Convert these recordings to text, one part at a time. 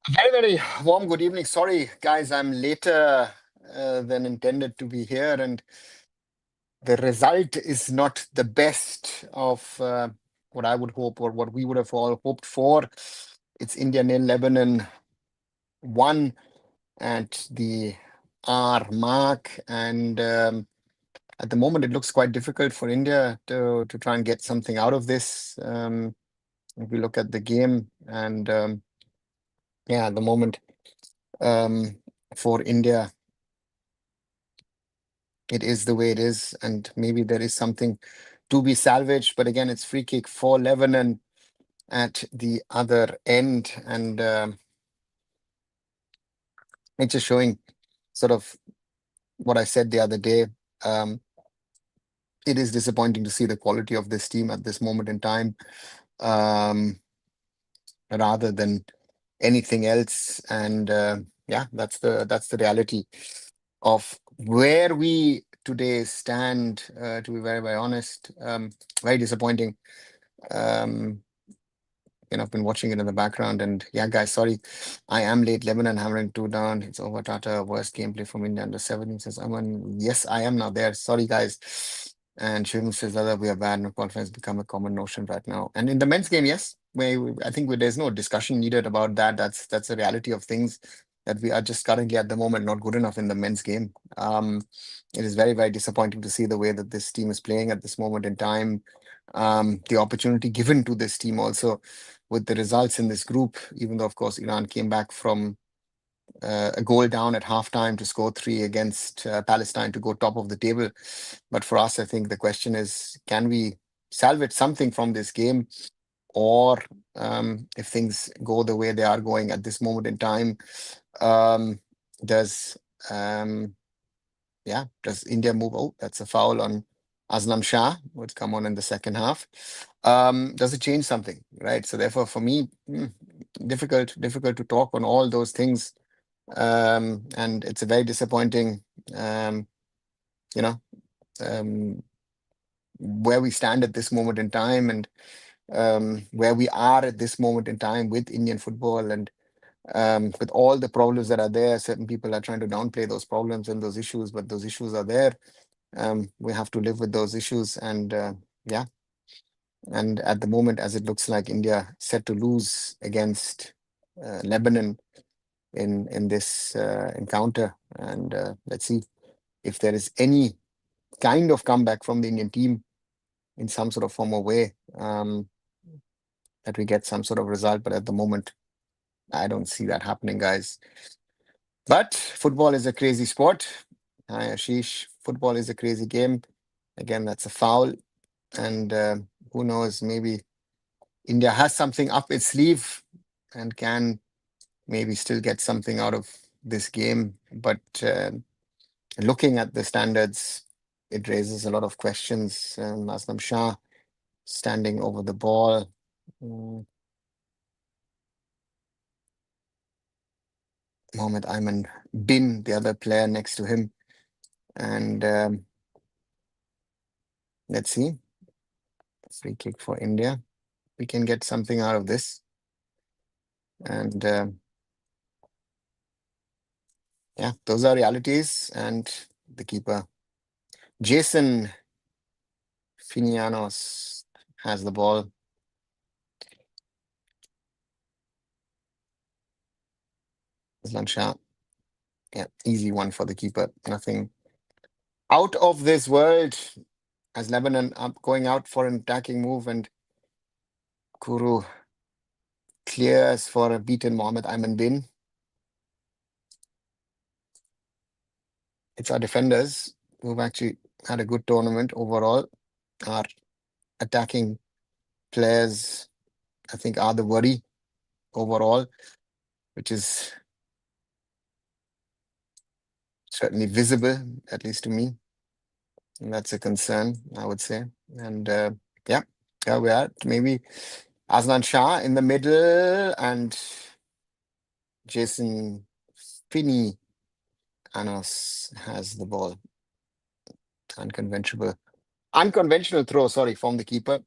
Very, very warm good evening. Sorry, guys, I'm later than intended to be here, and the result is not the best of what I would hope or what we would have all hoped for. It's India nil, Lebanon 1 at the R mark, and at the moment it looks quite difficult for India to try and get something out of this. If we look at the game, and yeah, at the moment um, for India, it is the way it is, and maybe there is something to be salvaged. But again, it's free kick for Lebanon at the other end, and it's just showing sort of what I said the other day. Um, it is disappointing to see the quality of this team at this moment in time, um, rather than anything else. And yeah, that's the reality of where we today stand. To be very, very honest, very disappointing. Um, I've been watching it in the background, and yeah, guys, sorry, I am late. Lebanon hammering 2 down. It's over. Tata, worst gameplay from India under 17 says Aman. Yes, I am now there. Sorry, guys. And Shivam says that we are bad. No qualifiers has become a common notion right now. And in the men's game, yes, I think there's no discussion needed about that. That's the reality of things, that we are just currently at the moment not good enough in the men's game. It is very, very disappointing to see the way that this team is playing at this moment in time. The opportunity given to this team also with the results in this group, even though, of course, Iran came back from a goal down at halftime to score 3 against Palestine to go top of the table. But for us, I think the question is, can we salvage something from this game? Or if things go the way they are going at this moment in time, does does India move? Oh, that's a foul on Aslam Shah, would come on in the second half. Does it change something, right? So therefore, for me, difficult to talk on all those things. And it's a very disappointing, you know, um, where we stand at this moment in time, and where we are at this moment in time with Indian football, and with all the problems that are there. Certain people are trying to downplay those problems and those issues, but those issues are there. We have to live with those issues, and yeah. And at the moment, as it looks like India set to lose against Lebanon in this encounter, and let's see if there is any kind of comeback from the Indian team in some sort of form or way, that we get some sort of result. But at the moment, I don't see that happening, guys. But football is a crazy sport. Hi, Ashish. Football is a crazy game. Again, that's a foul. And who knows, maybe India has something up its sleeve and can maybe still get something out of this game. But looking at the standards, it raises a lot of questions. Aslam Shah standing over the ball. Mohammed Ayman Bin, the other player next to him. And let's see. Free kick for India. We can get something out of this. And yeah, those are realities. And the keeper, Jason Finianos, has the ball. Aslam Shah. Yeah, easy one for the keeper. Nothing out of this world, as Lebanon up going out for an attacking move, and Kuru clears for a beaten Mohammed Ayman Bin. It's our defenders who've actually had a good tournament overall. Our attacking players, I think, are the worry overall, which is certainly visible, at least to me. And that's a concern, I would say. And yeah, here we are. Maybe Aslan Shah in the middle, and Jason Finney Anas has the ball. Unconventional throw, sorry, from the keeper.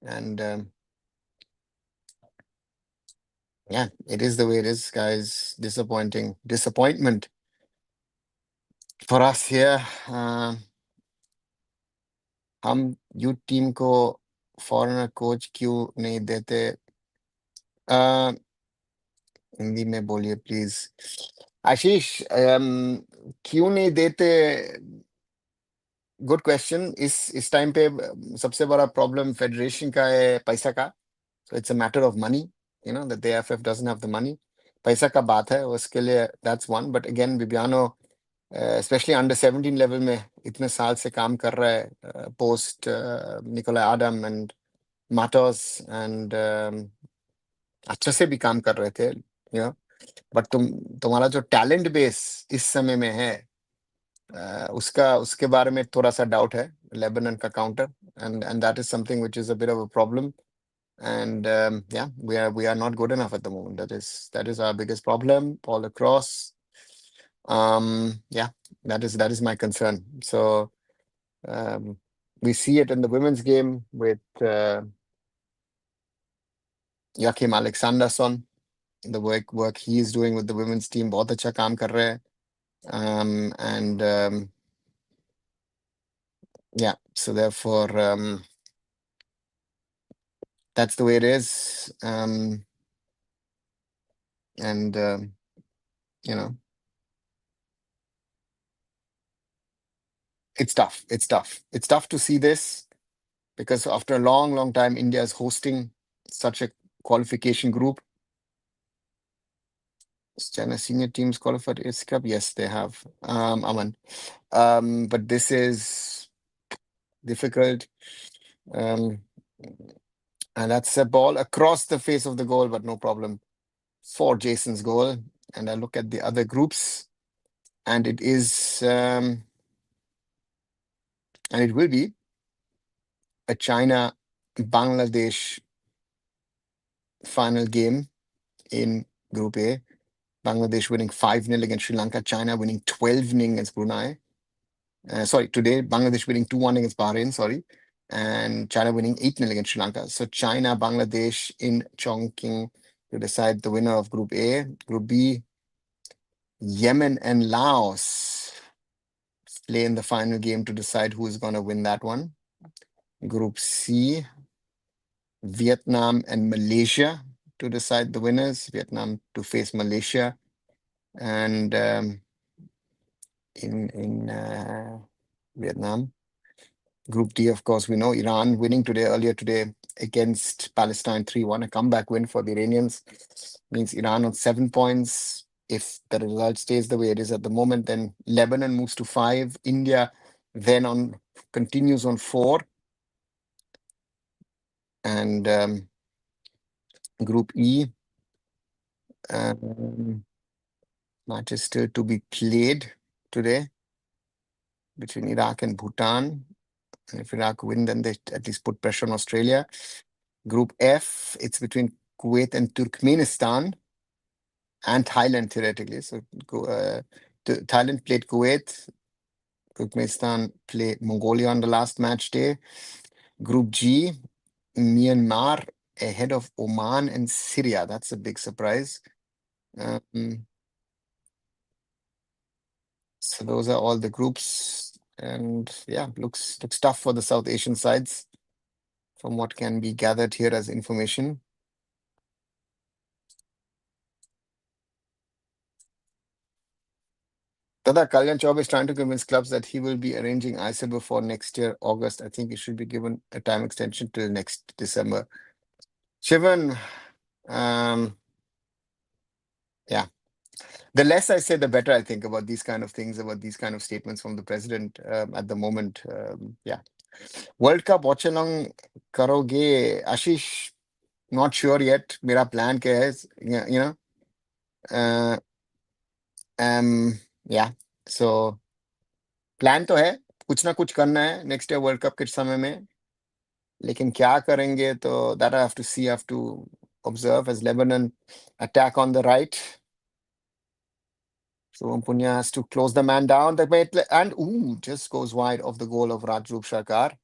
And Yeah, it is the way it is, guys. Disappointment for us here. हम youth team को foreigner coach क्यों नहीं देते? uh, Hindi में बोलिए please आशीष. क्यों नहीं देते? Good question. इस टाइम पे सबसे बड़ा प्रॉब्लम फेडरेशन का है पैसा का. So it's a matter of money, that the AFF doesn't have the money. पैसा का बात है उसके लिए. That's one. But again, Bibiano, especially under 17 level में इतने साल से काम कर रहा है, post Nikolai Adam and Matos and अच्छे से भी काम कर रहे थे, बट तुम्हारा जो टैलेंट बेस इस समय में है, उसके बारे में थोड़ा सा डाउट है. लेबनन का counter, and that is something which is a bit of a problem. And yeah, we are not good enough at the moment. That is our biggest problem all across. Yeah, that is my concern. So we see it in the women's game with Joachim Alexanderson. The work he is doing with the women's team, बहुत अच्छा काम कर रहे हैं. And yeah, so therefore that's the way it is. And it's tough. It's tough to see this, because after a long time, India is hosting such a qualification group. China senior teams qualified AFC Cup? Yes, they have. Aman. But this is difficult. And that's a ball across the face of the goal, but no problem for Jason's goal. And I look at the other groups, and it is, and it will be a China-Bangladesh final game in Group A. Bangladesh winning 5-0 against Sri Lanka, China winning 12-0 against Brunei. Today, Bangladesh winning 2-1 against Bahrain, and China winning 8-0 against Sri Lanka. So China, Bangladesh in Chongqing to decide the winner of Group A. Group B, Yemen and Laos play in the final game to decide who is going to win that one. Group C, Vietnam and Malaysia to decide the winners. Vietnam to face Malaysia. And in Vietnam. Group D, of course, we know Iran winning earlier today against Palestine 3-1, a comeback win for the Iranians. Means Iran on 7 points. If the result stays the way it is at the moment, then Lebanon moves to 5. India then continues on 4. And Group E, match is still to be played today between Iraq and Bhutan. And if Iraq win, then they at least put pressure on Australia. Group F, it's between Kuwait and Turkmenistan and Thailand, theoretically. So Thailand played Kuwait. Turkmenistan played Mongolia on the last match day. Group G, Myanmar ahead of Oman and Syria. That's a big surprise. So those are all the groups. And yeah, looks tough for the South Asian sides from what can be gathered here as information. Dada, Kalyan Chaub is trying to convince clubs that he will be arranging ISL before next year, August. I think he should be given a time extension till next December. Shivan, yeah. The less I say, the better I think about these kind of things, about these kind of statements from the president at the moment. Yeah. World Cup Watchalong karoge, Ashish, not sure yet. Mera plan kya hai, yeah. So plan तो है, कुछ ना कुछ करना है next year world cup के समय में, लेकिन क्या करेंगे तो that I have to see, I have to observe as Lebanon attack on the right. So Punya has to close the man down, and just goes wide of the goal of Rajroop Sarkar.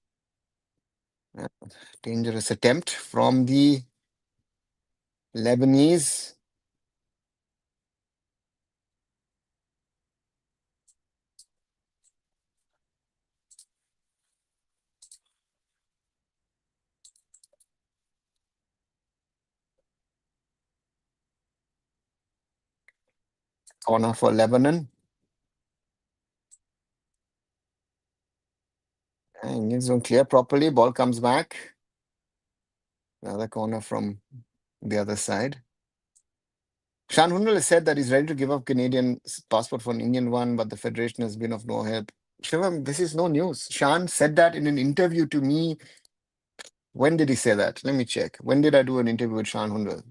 Dangerous attempt from the Lebanese. Corner for Lebanon. Indians don't clear properly. Ball comes back. Another corner from the other side. Shan Hundal has said that he's ready to give up Canadian passport for an Indian one, but the federation has been of no help. Shivam, this is no news. Shan said that in an interview to me. When did he say that? Let me check. When did I do an interview with Shan Hundal?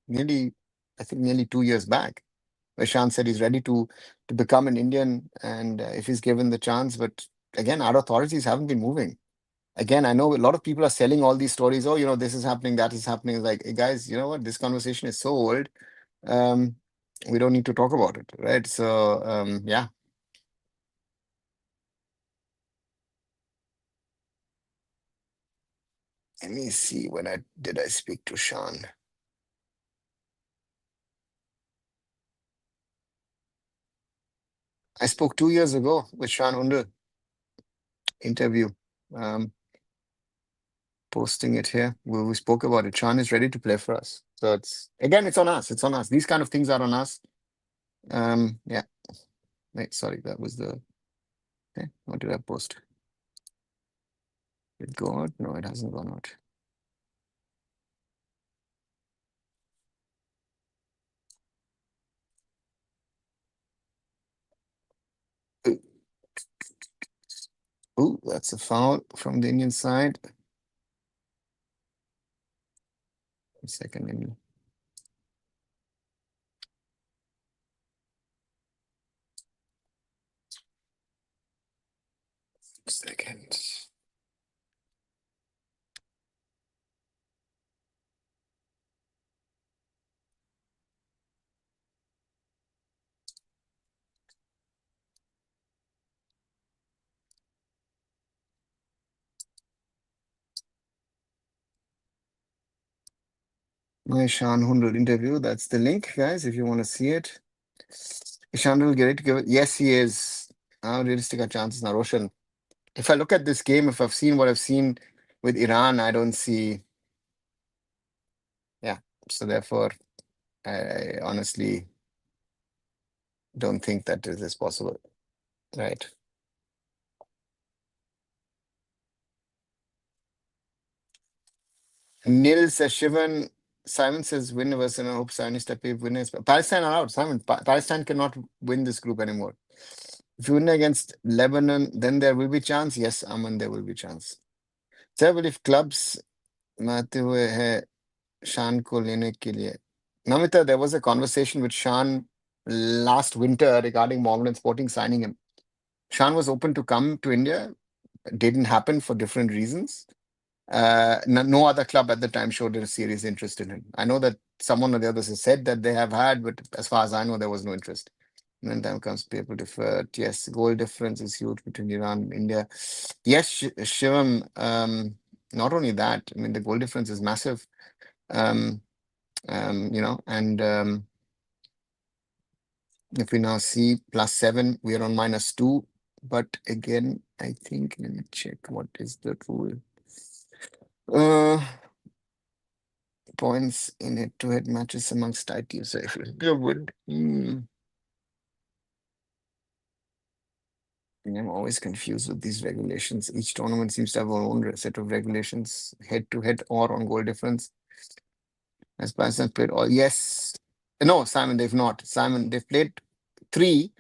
I think nearly 2 years back, where Shan said he's ready to become an Indian and if he's given the chance. But again, our authorities haven't been moving. Again, I know a lot of people are selling all these stories. Oh, this is happening, that is happening. It's like, hey guys, you know what? This conversation is so old. Um, we don't need to talk about it, right? So, yeah. Let me see when I speak to Shan. I spoke 2 years ago with Shan Hundal. Interview. Um, Posting it here. We spoke about it. Shan is ready to play for us. So it's on us. It's on us. These kind of things are on us. Yeah. Wait, sorry, that was the okay. What did I post? Did it go out? No, it hasn't gone out. Ooh, that's a foul from the Indian side. Second Indian. Second. My Shan Hundal interview. That's the link, guys, if you want to see it. Ishan will get it. Yes, he is. How realistic are chances now, Roshan? If I look at this game, if I've seen what I've seen with Iran, I don't see. Yeah. So therefore, I honestly don't think that this is possible. Right. Nil says Shivan. Simon says win versus and I hope Simon step winners. Palestine are out. Simon, Palestine cannot win this group anymore. If you win against Lebanon, then there will be chance. Yes, Aman, there will be chance. Sir, but if clubs मानते हुए है शान को लेने के लिए. Namita, there was a conversation with Shan last winter regarding Morgan Sporting signing him. Shan was open to come to India. Didn't happen for different reasons. No other club at the time showed a serious interest in him. I know that someone or the others has said that they have had, but as far as I know, there was no interest. And then time comes people deferred. Yes, goal difference is huge between Iran and India. Yes, Shivam. Not only that, I mean, the goal difference is massive. And if we now see +7, we are on -2. But again, I think, let me check what is the rule. Points in head-to-head matches amongst tight teams. So if it would, I'm always confused with these regulations. Each tournament seems to have our own set of regulations, head-to-head or on goal difference. Has Pakistan played all? Yes. No, Simon, they've not. Simon, they've played 3,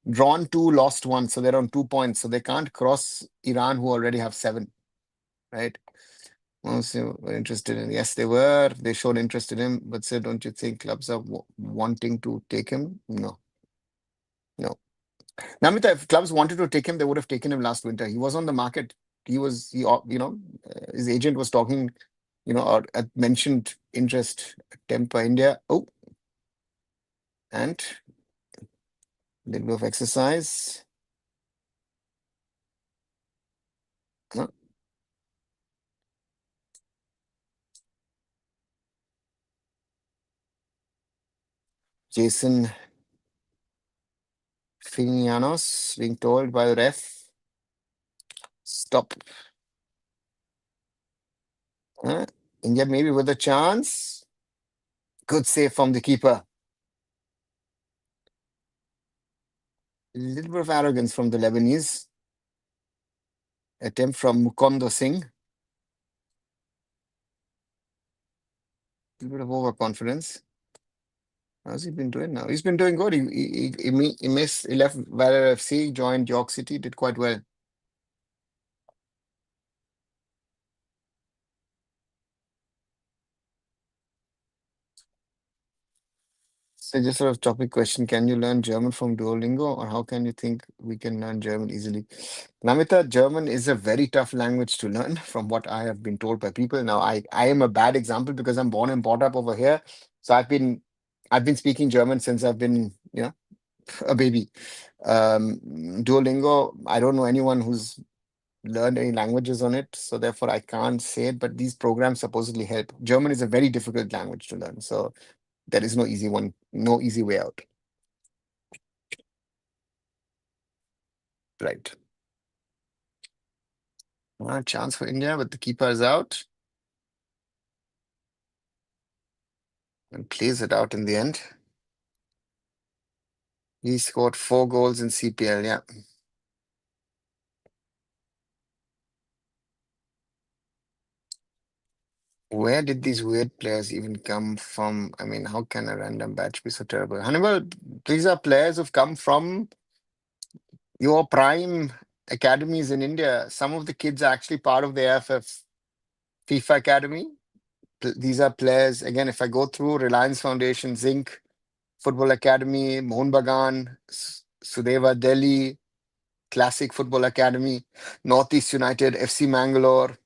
drawn 2, lost 1. So they're on 2 points. So they can't cross Iran, who already have 7. Right? Most were interested in. Yes, they were. They showed interest in him. But sir, don't you think clubs are wanting to take him? No. No. Namita, if clubs wanted to take him, they would have taken him last winter. He was on the market. His agent was talking, or mentioned interest, Temper India. Oh, and little bit of exercise. Huh? Jason Finianos being told by the ref, stop. Huh? India maybe with a chance. Good save from the keeper. A little bit of arrogance from the Lebanese. Attempt from Mukondo Singh. A little bit of overconfidence. How's he been doing now? He's been doing good. He missed. He left Valor FC, joined York City, did quite well. So just sort of topic question: can you learn German from Duolingo, or how can you think we can learn German easily? Namita, German is a very tough language to learn, from what I have been told by people. Now, I am a bad example because I'm born and brought up over here. So I've been speaking German since I've been, a baby. Duolingo, I don't know anyone who's learned any languages on it, so therefore I can't say it, but these programs supposedly help. German is a very difficult language to learn, so there is no easy one, no easy way out. Right. Chance for India, but the keeper is out and plays it out in the end. He scored 4 goals in CPL, yeah. Where did these weird players even come from? I mean, how can a random batch be so terrible? Hannibal, these are players who've come from your prime academies in India. Some of the kids are actually part of the AFF FIFA Academy. These are players, again, if I go through Reliance Foundation, Zinc, Football Academy, Mohun Bagan, Sudeva Delhi, Classic Football Academy, Northeast United, FC Mangalore,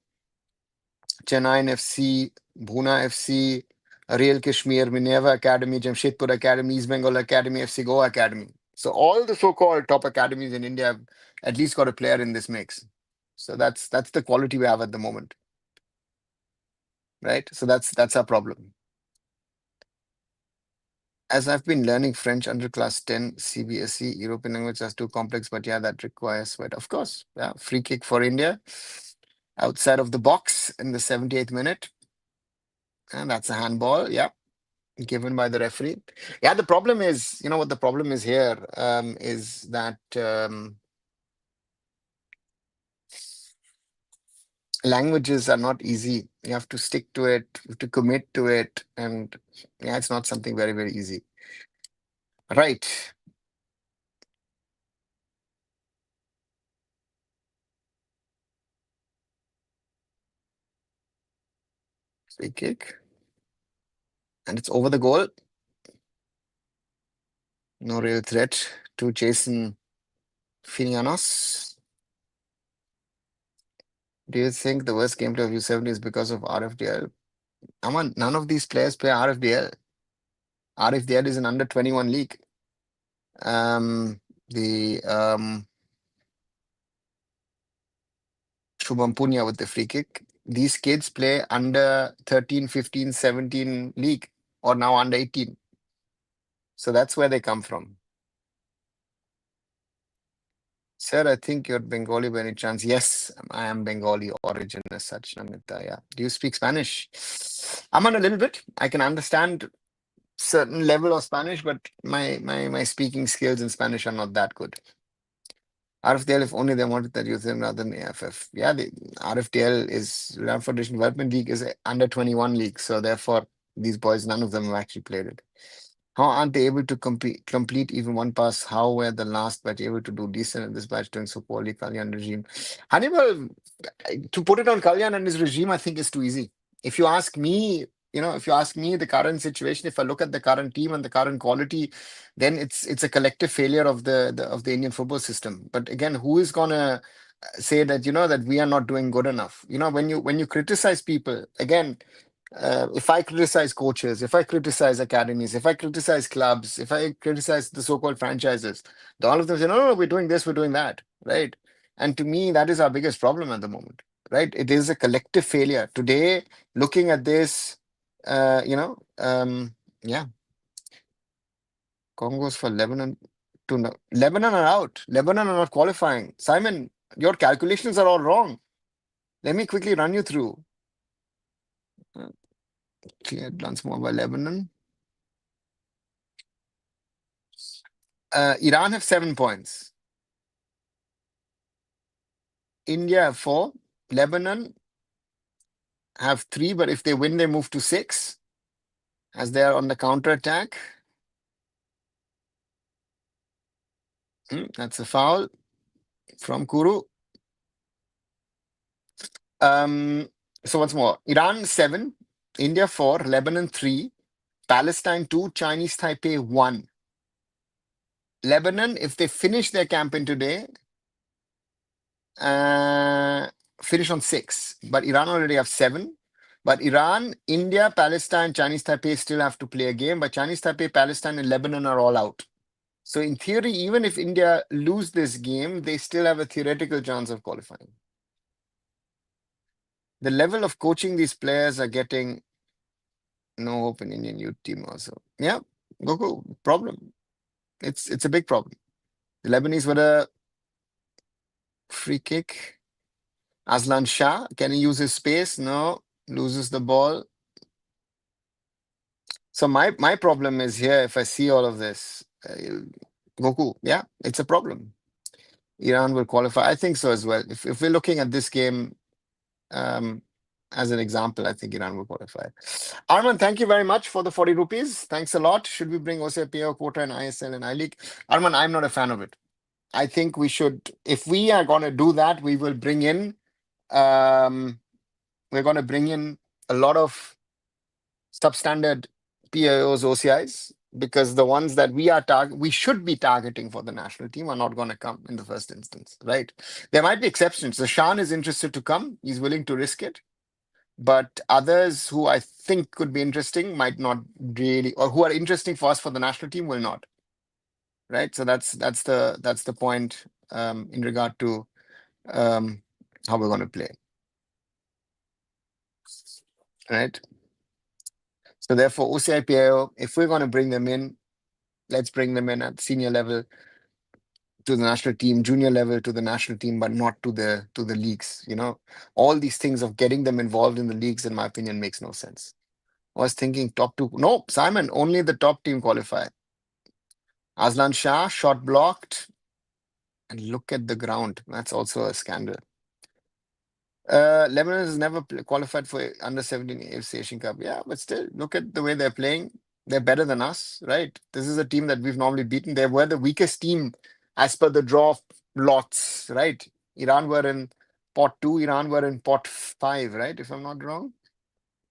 Chennai FC, Bhuna FC, Real Kashmir, Minerva Academy, Jamshedpur Academy, East Bengal Academy, FC Goa Academy. So all the so-called top academies in India have at least got a player in this mix. So that's the quality we have at the moment, right? So that's our problem. As I've been learning French under class 10 CBSE, European language is too complex, but yeah, that requires sweat. Of course, yeah, free kick for India outside of the box in the 78th minute. And that's a handball, yeah, given by the referee. Yeah, the problem is, you know what the problem is here, is that languages are not easy. You have to stick to it, you have to commit to it, and yeah, it's not something very, very easy. Right. Free kick. And it's over the goal. No real threat to Jason Finianos. Do you think the worst gameplay of U-17 is because of RFDL? Aman, none of these players play RFDL. RFDL is an under 21 league. The Shubham Punya with the free kick. These kids play under 13, 15, 17 league, or now under 18. So that's where they come from. Sir, I think you're Bengali by any chance. Yes, I am Bengali origin as such, Namita. Yeah. Do you speak Spanish? I'm on a little bit. I can understand certain level of Spanish, but my speaking skills in Spanish are not that good. RFDL, if only they wanted that youth rather than AFF. Yeah, the RFDL is Rand Foundation Development League is a under 21 league, so therefore these boys, none of them have actually played it. How aren't they able to complete even one pass? How were the last batch able to do decent in this batch doing so poorly? Kalyan regime. Hannibal, to put it on Kalyan and his regime, I think is too easy. If you ask me, if you ask me the current situation, if I look at the current team and the current quality, then it's a collective failure of the Indian football system. But again, who is gonna say that that we are not doing good enough? When you criticize people, again, if I criticize coaches, if I criticize academies, if I criticize clubs, if I criticize the so-called franchises, all of them say, no, no, no, we're doing this, we're doing that, right? And to me, that is our biggest problem at the moment, right? It is a collective failure. Today, looking at this, yeah. Congo's for Lebanon to no. Lebanon are out. Lebanon are not qualifying. Simon, your calculations are all wrong. Let me quickly run you through. Cleared once more by Lebanon. Iran have 7 points. India have 4. Lebanon have 3, but if they win, they move to 6 as they are on the counter attack. That's a foul from Kuru. So once more, Iran 7, India 4, Lebanon 3, Palestine 2, Chinese Taipei 1. Lebanon, if they finish their campaign today, finish on 6. But Iran already have 7. But Iran, India, Palestine, Chinese Taipei still have to play a game. But Chinese Taipei, Palestine, and Lebanon are all out. So in theory, even if India lose this game, they still have a theoretical chance of qualifying. The level of coaching these players are getting, no hope in Indian youth team also. Yeah, Goku, problem. It's a big problem. The Lebanese were a free kick. Aslan Shah, can he use his space? No, loses the ball. So my problem is here, if I see all of this, Goku, yeah, it's a problem. Iran will qualify. I think so as well. If we're looking at this game as an example, I think Iran will qualify. Arman, thank you very much for the 40 rupees. Thanks a lot. Should we bring OCI PO quota and ISL and I-League? Arman, I'm not a fan of it. I think we should, if we are going to do that, we will bring in, we're going to bring in a lot of substandard PIOs, OCIs, because the ones that we should be targeting for the national team are not going to come in the first instance, right? There might be exceptions. So Shan is interested to come. He's willing to risk it. But others who I think could be interesting might not really, or who are interesting for us for the national team will not. Right. So that's the point in regard to how we're going to play. Right. So therefore, OCI PIO, if we're going to bring them in, let's bring them in at senior level to the national team, junior level to the national team, but not to the leagues. You know, all these things of getting them involved in the leagues, in my opinion, makes no sense. I was thinking top 2. No, Simon, only the top team qualify. Aslan Shah, shot blocked. And look at the ground. That's also a scandal. Lebanon has never qualified for under 17 AFC Asian Cup. Yeah, but still, look at the way they're playing. They're better than us, right? This is a team that we've normally beaten. They were the weakest team as per the draw lots, right? Iran were in pot 2, Iran were in pot 5, right? If I'm not wrong.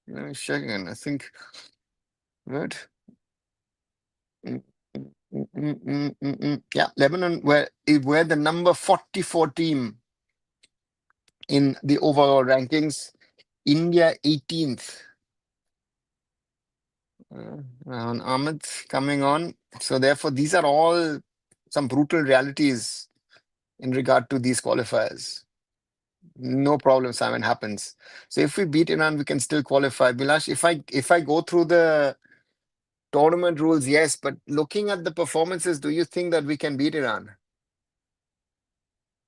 Let me check again. I think, right? Yeah, Lebanon were the number 44 team in the overall rankings. India 18th. Ahmed coming on. So therefore, these are all some brutal realities in regard to these qualifiers. No problem, Simon, happens. So if we beat Iran, we can still qualify. Bilash, if I go through the tournament rules, yes, but looking at the performances, do you think that we can beat Iran?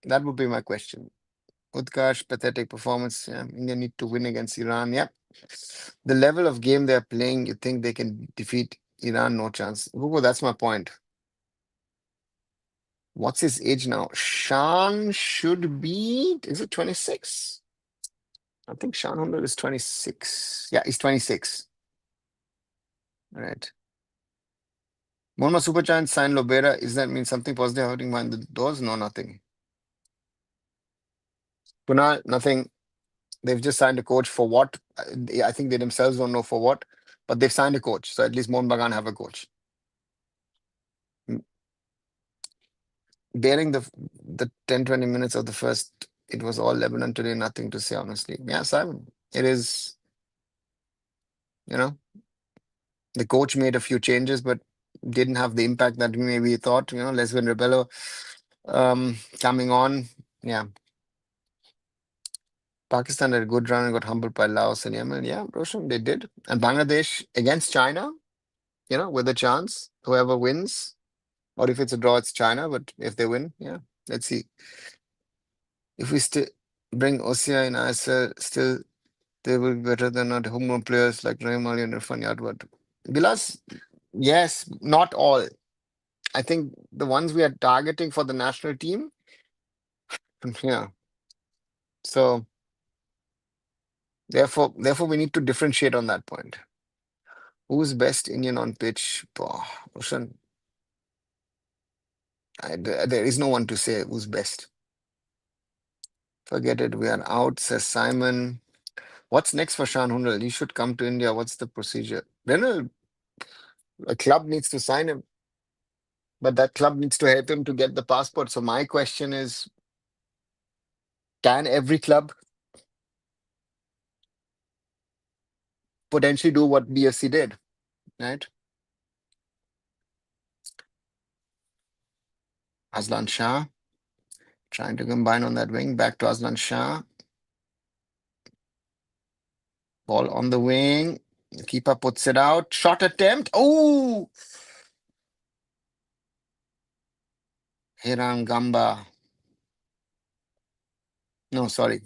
That would be my question. Utkarsh, pathetic performance. Yeah, India need to win against Iran. Yep. The level of game they're playing, you think they can defeat Iran? No chance. Google, that's my point. What's his age now? Shan should be, is it 26? I think Shan Hunter is 26. Yeah, he's 26. All right. Monma Super Giant signed Lobera. Does that mean something positive hurting behind the doors? No, nothing. Kunal, nothing. They've just signed a coach for what? I think they themselves don't know for what, but they've signed a coach. So at least Mohun Bagan have a coach. Bearing the 10-20 minutes of the first, it was all Lebanon today. Nothing to say, honestly. Yeah, Simon. It is, the coach made a few changes, but didn't have the impact that we maybe thought. Lesbian Rebello coming on. Yeah. Pakistan had a good run and got humbled by Laos and Yemen. Yeah, Roshan, they did. And Bangladesh against China. with a chance, whoever wins, or if it's a draw, it's China. But if they win, yeah, let's see. If we still bring Osia in ISL, still they will be better than our homegrown players like Rahim Ali and Irfan Yadwat. Bilas, yes, not all. I think the ones we are targeting for the national team, yeah. So therefore, we need to differentiate on that point. Who's best Indian on pitch? Roshan, there is no one to say who's best. Forget it. We are out, says Simon. What's next for Shan Hundal? He should come to India. What's the procedure? Then a club needs to sign him, but that club needs to help him to get the passport. So my question is, can every club potentially do what BFC did, right? Aslan Shah trying to combine on that wing. Back to Aslan Shah. Ball on the wing. Keeper puts it out. Shot attempt. Oh! Hiram Gamba. No, sorry.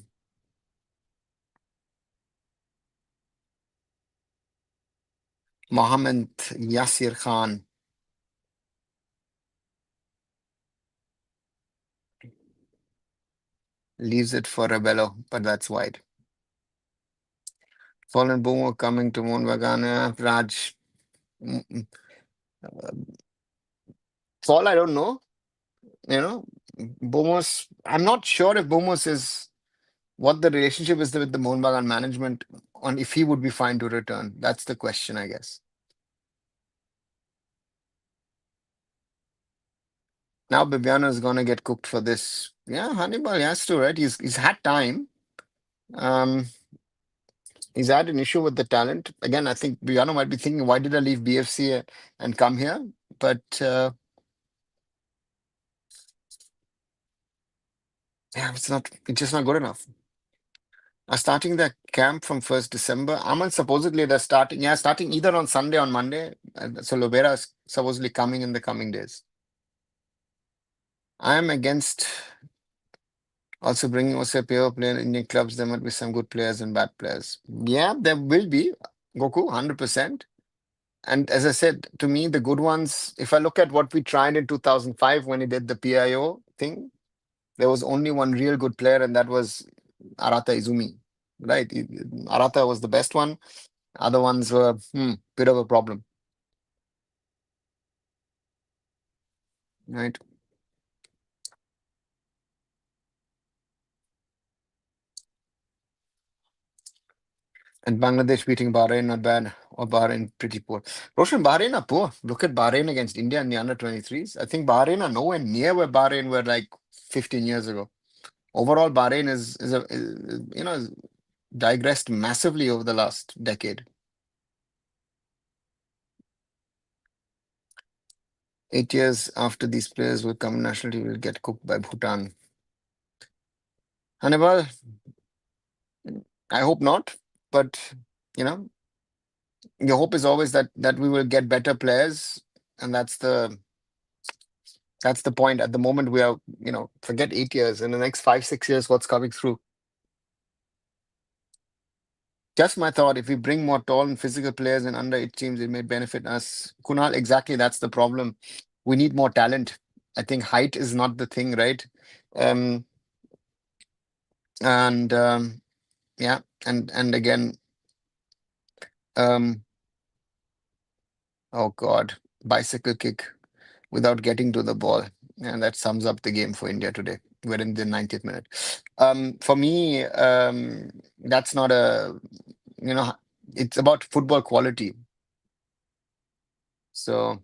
Mohammed Yasir Khan. Leaves it for Rebello, but that's wide. Fallen Boomer coming to Monvagana. Raj. Fall, I don't know. Bomos. I'm not sure if Bomos is what the relationship is with the Mohun Bagan management on if he would be fine to return. That's the question, I guess. Now Bibiano is gonna get cooked for this. Yeah, Hannibal has to, right? He's had time. Um, he's had an issue with the talent. Again, I think Bibiano might be thinking, why did I leave BFC and come here? But yeah, it's just not good enough. Are starting the camp from 1st December. Aman, supposedly they're starting either on Sunday or Monday. So Lobera is supposedly coming in the coming days. I am against also bringing also a pure player in Indian clubs. There might be some good players and bad players. Yeah, there will be, Goku, 100%. And as I said, to me, the good ones, if I look at what we tried in 2005 when he did the PIO thing, there was only one real good player, and that was Arata Izumi. Right? Arata was the best one. Other ones were bit of a problem. Right? And Bangladesh beating Bahrain, not bad. Or Bahrain, pretty poor. Roshan, Bahrain are poor. Look at Bahrain against India in the under 23s. I think Bahrain are nowhere near where Bahrain were like 15 years ago. Overall, Bahrain is digressed massively over the last decade. 8 years after these players will come nationally, will get cooked by Bhutan. Hannibal, I hope not. But you know, your hope is always that we will get better players, and that's the point. At the moment, we are, forget 8 years. In the next 5, 6 years, what's coming through? Just my thought, if we bring more tall and physical players in under eight teams, it may benefit us. Kunal, exactly that's the problem. We need more talent. I think height is not the thing, right? Um, and yeah, and again, um, oh God, bicycle kick without getting to the ball. And that sums up the game for India today. We're in the 90th minute. For me, that's not it's about football quality. So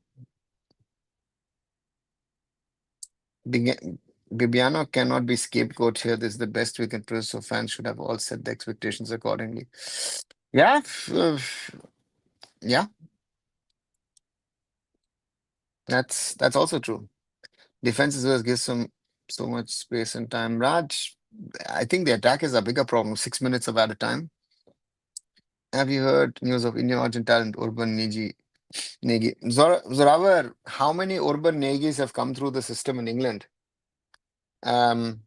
Bibiano cannot be scapegoat here. This is the best we can produce, so fans should have all set the expectations accordingly. Yeah, yeah, that's also true. Defense as well gives so much space and time. Raj, I think the attack is a bigger problem. 6 minutes of added time. Have you heard news of Indian Argent talent Urban Niji? Negi. Zoravar, how many urban Negis have come through the system in England? Um,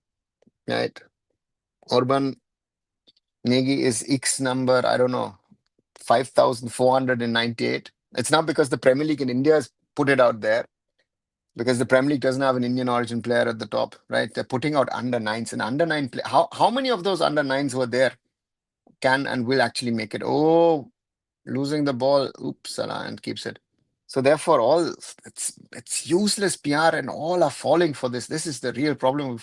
right. Urban Negi is X number, I don't know, 5,498. It's not because the Premier League in India has put it out there, because the Premier League doesn't have an Indian origin player at the top, right? They're putting out under nines and under nine. How many of those under nines were there can and will actually make it? Oh, losing the ball, oops, Salah, and keeps it. So therefore, all it's useless PR, and all are falling for this. This is the real problem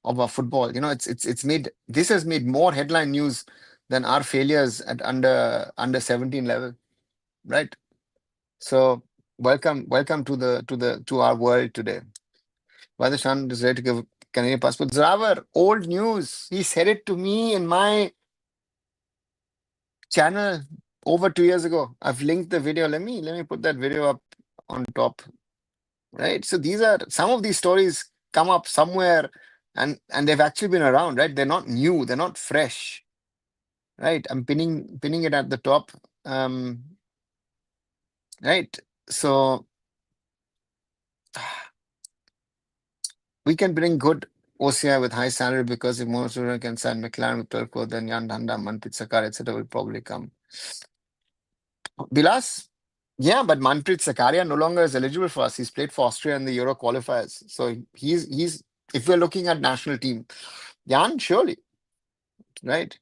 of our football. You know, it's made this has made more headline news than our failures at under 17 level, right? So welcome to our world today. Vadashan is ready to give Canadian passport. Dravar, old news. He said it to me in my channel over 2 years ago. I've linked the video. Let me put that video up on top. Right. So these are some of these stories come up somewhere, and they've actually been around, right? They're not new, they're not fresh. Right. I'm pinning it at the top. Um, right. So we can bring good OCI with high salary, because if most students can sign McLaren with 12 crore, then Yan Dhanda, Manpreet Sakar, etc. will probably come. Bilas, yeah, but Manpreet Sakaria no longer is eligible for us. He's played for Austria in the Euro qualifiers. So he's if we're looking at national team, Jan, surely, right?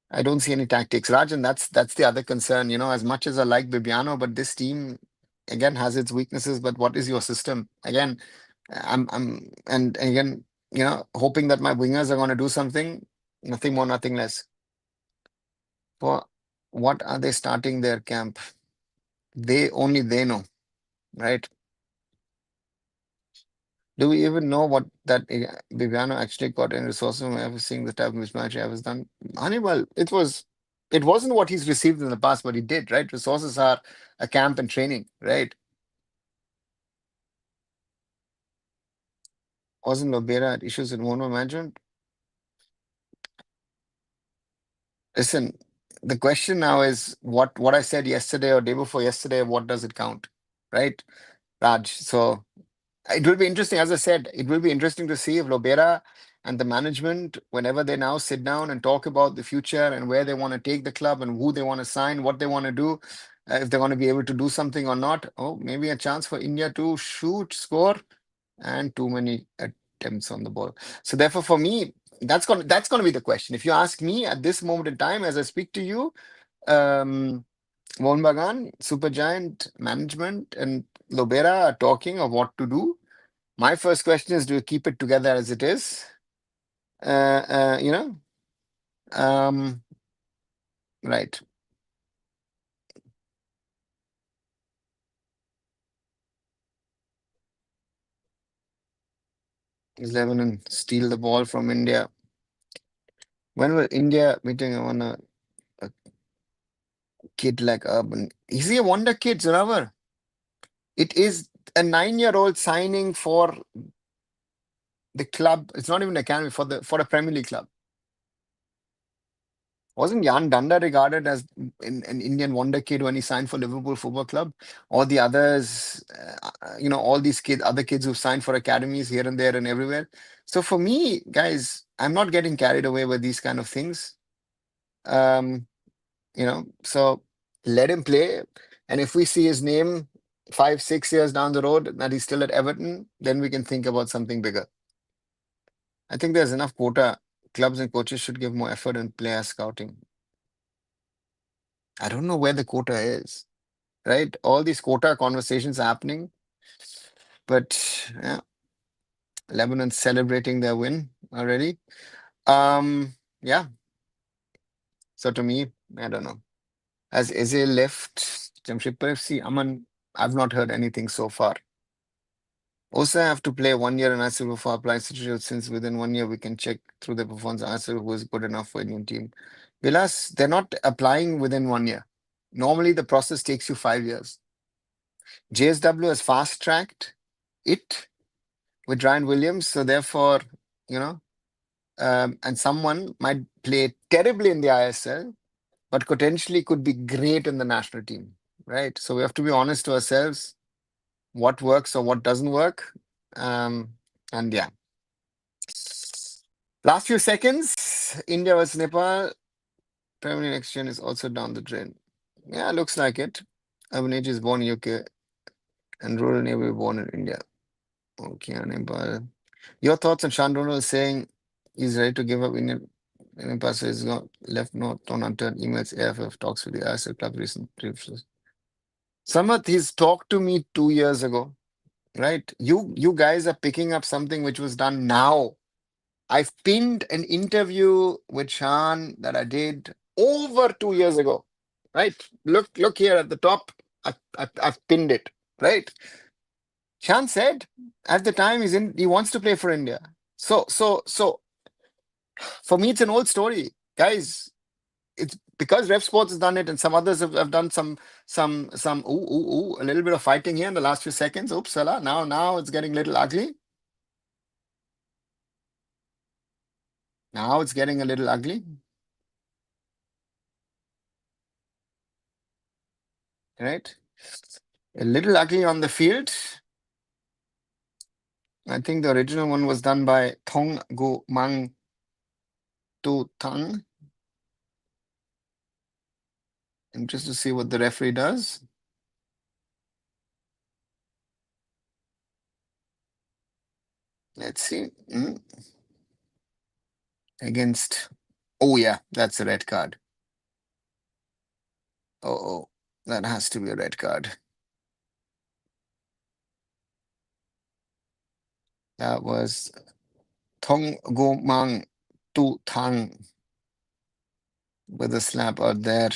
I don't see any tactics. Rajan, that's the other concern. You know, as much as I like Bibiano, but this team again has its weaknesses. But what is your system? Again, I'm and again, you know, hoping that my wingers are gonna do something, nothing more, nothing less. For what are they starting their camp? They know, right? Do we even know what that Bibiano actually got in resources from ever seeing the type of mismatch he has done? Hannibal, it wasn't what he's received in the past, but he did, right? Resources are a camp and training, right? Wasn't Lobera had issues with mono management? Listen, the question now is what I said yesterday or day before yesterday, what does it count? Right? Raj. So it will be interesting, as I said, it will be interesting to see if Lobera and the management, whenever they now sit down and talk about the future and where they want to take the club and who they want to sign, what they want to do, if they're going to be able to do something or not. Oh, maybe a chance for India to shoot, score, and too many attempts on the ball. So therefore, for me, that's going to be the question. If you ask me at this moment in time, as I speak to you, Mohan Bagan, Supergiant management, and Lobera are talking of what to do. My first question is, do you keep it together as it is? You know, um, right. Is Lebanon steal the ball from India? When will India meeting on a kid like Urban? Is he a wonder kid, Zoravar? It is a 9-year-old signing for the club. It's not even academy for a Premier League club. Wasn't Jan Danda regarded as an Indian wonder kid when he signed for Liverpool Football Club? Or the others, all these kids, other kids who signed for academies here and there and everywhere. So for me, guys, I'm not getting carried away with these kind of things. Um, so let him play. And if we see his name 5, 6 years down the road that he's still at Everton, then we can think about something bigger. I think there's enough quota. Clubs and coaches should give more effort in player scouting. I don't know where the quota is, right? All these quota conversations are happening, but yeah, Lebanon celebrating their win already. Yeah. So to me, I don't know. Has Eze left Jamshedpur FC? Aman, I've not heard anything so far. Also, I have to play 1 year in ISL before applying citizenship, since within 1 year we can check through the performance of ISL who is good enough for Indian team. Vilas, they're not applying within 1 year. Normally, the process takes you 5 years. JSW has fast tracked it with Ryan Williams. So therefore, you know, and someone might play terribly in the ISL, but potentially could be great in the national team. right? So we have to be honest to ourselves, what works or what doesn't work. And yeah, last few seconds, India versus Nepal. Premier League next gen is also down the drain. Yeah, looks like it. Abhinaj is born in UK and rural neighbor born in India. Okay, Nepal. Your thoughts on Chandrona saying he's ready to give up Indian Nepal is not left not on unturned emails. AFF talks with the ISL club recent previously. Samath, he's talked to me 2 years ago, right? You guys are picking up something which was done now. I've pinned an interview with Shan that I did over 2 years ago, right? Look here at the top. I've pinned it, right? Shan said at the time he wants to play for India. So for me it's an old story, guys. It's because Rev Sports has done it and some others have done some a little bit of fighting here in the last few seconds. Oops, Salah. Now it's getting a little ugly. Now it's getting a little ugly. Right? A little ugly on the field. I think the original one was done by Thong Gu Mang Tu Thang. And just to see what the referee does. Let's see. Against. Oh, yeah, that's a red card. Oh, that has to be a red card. That was Thong Gu Mang Tu Thang with a slap out there.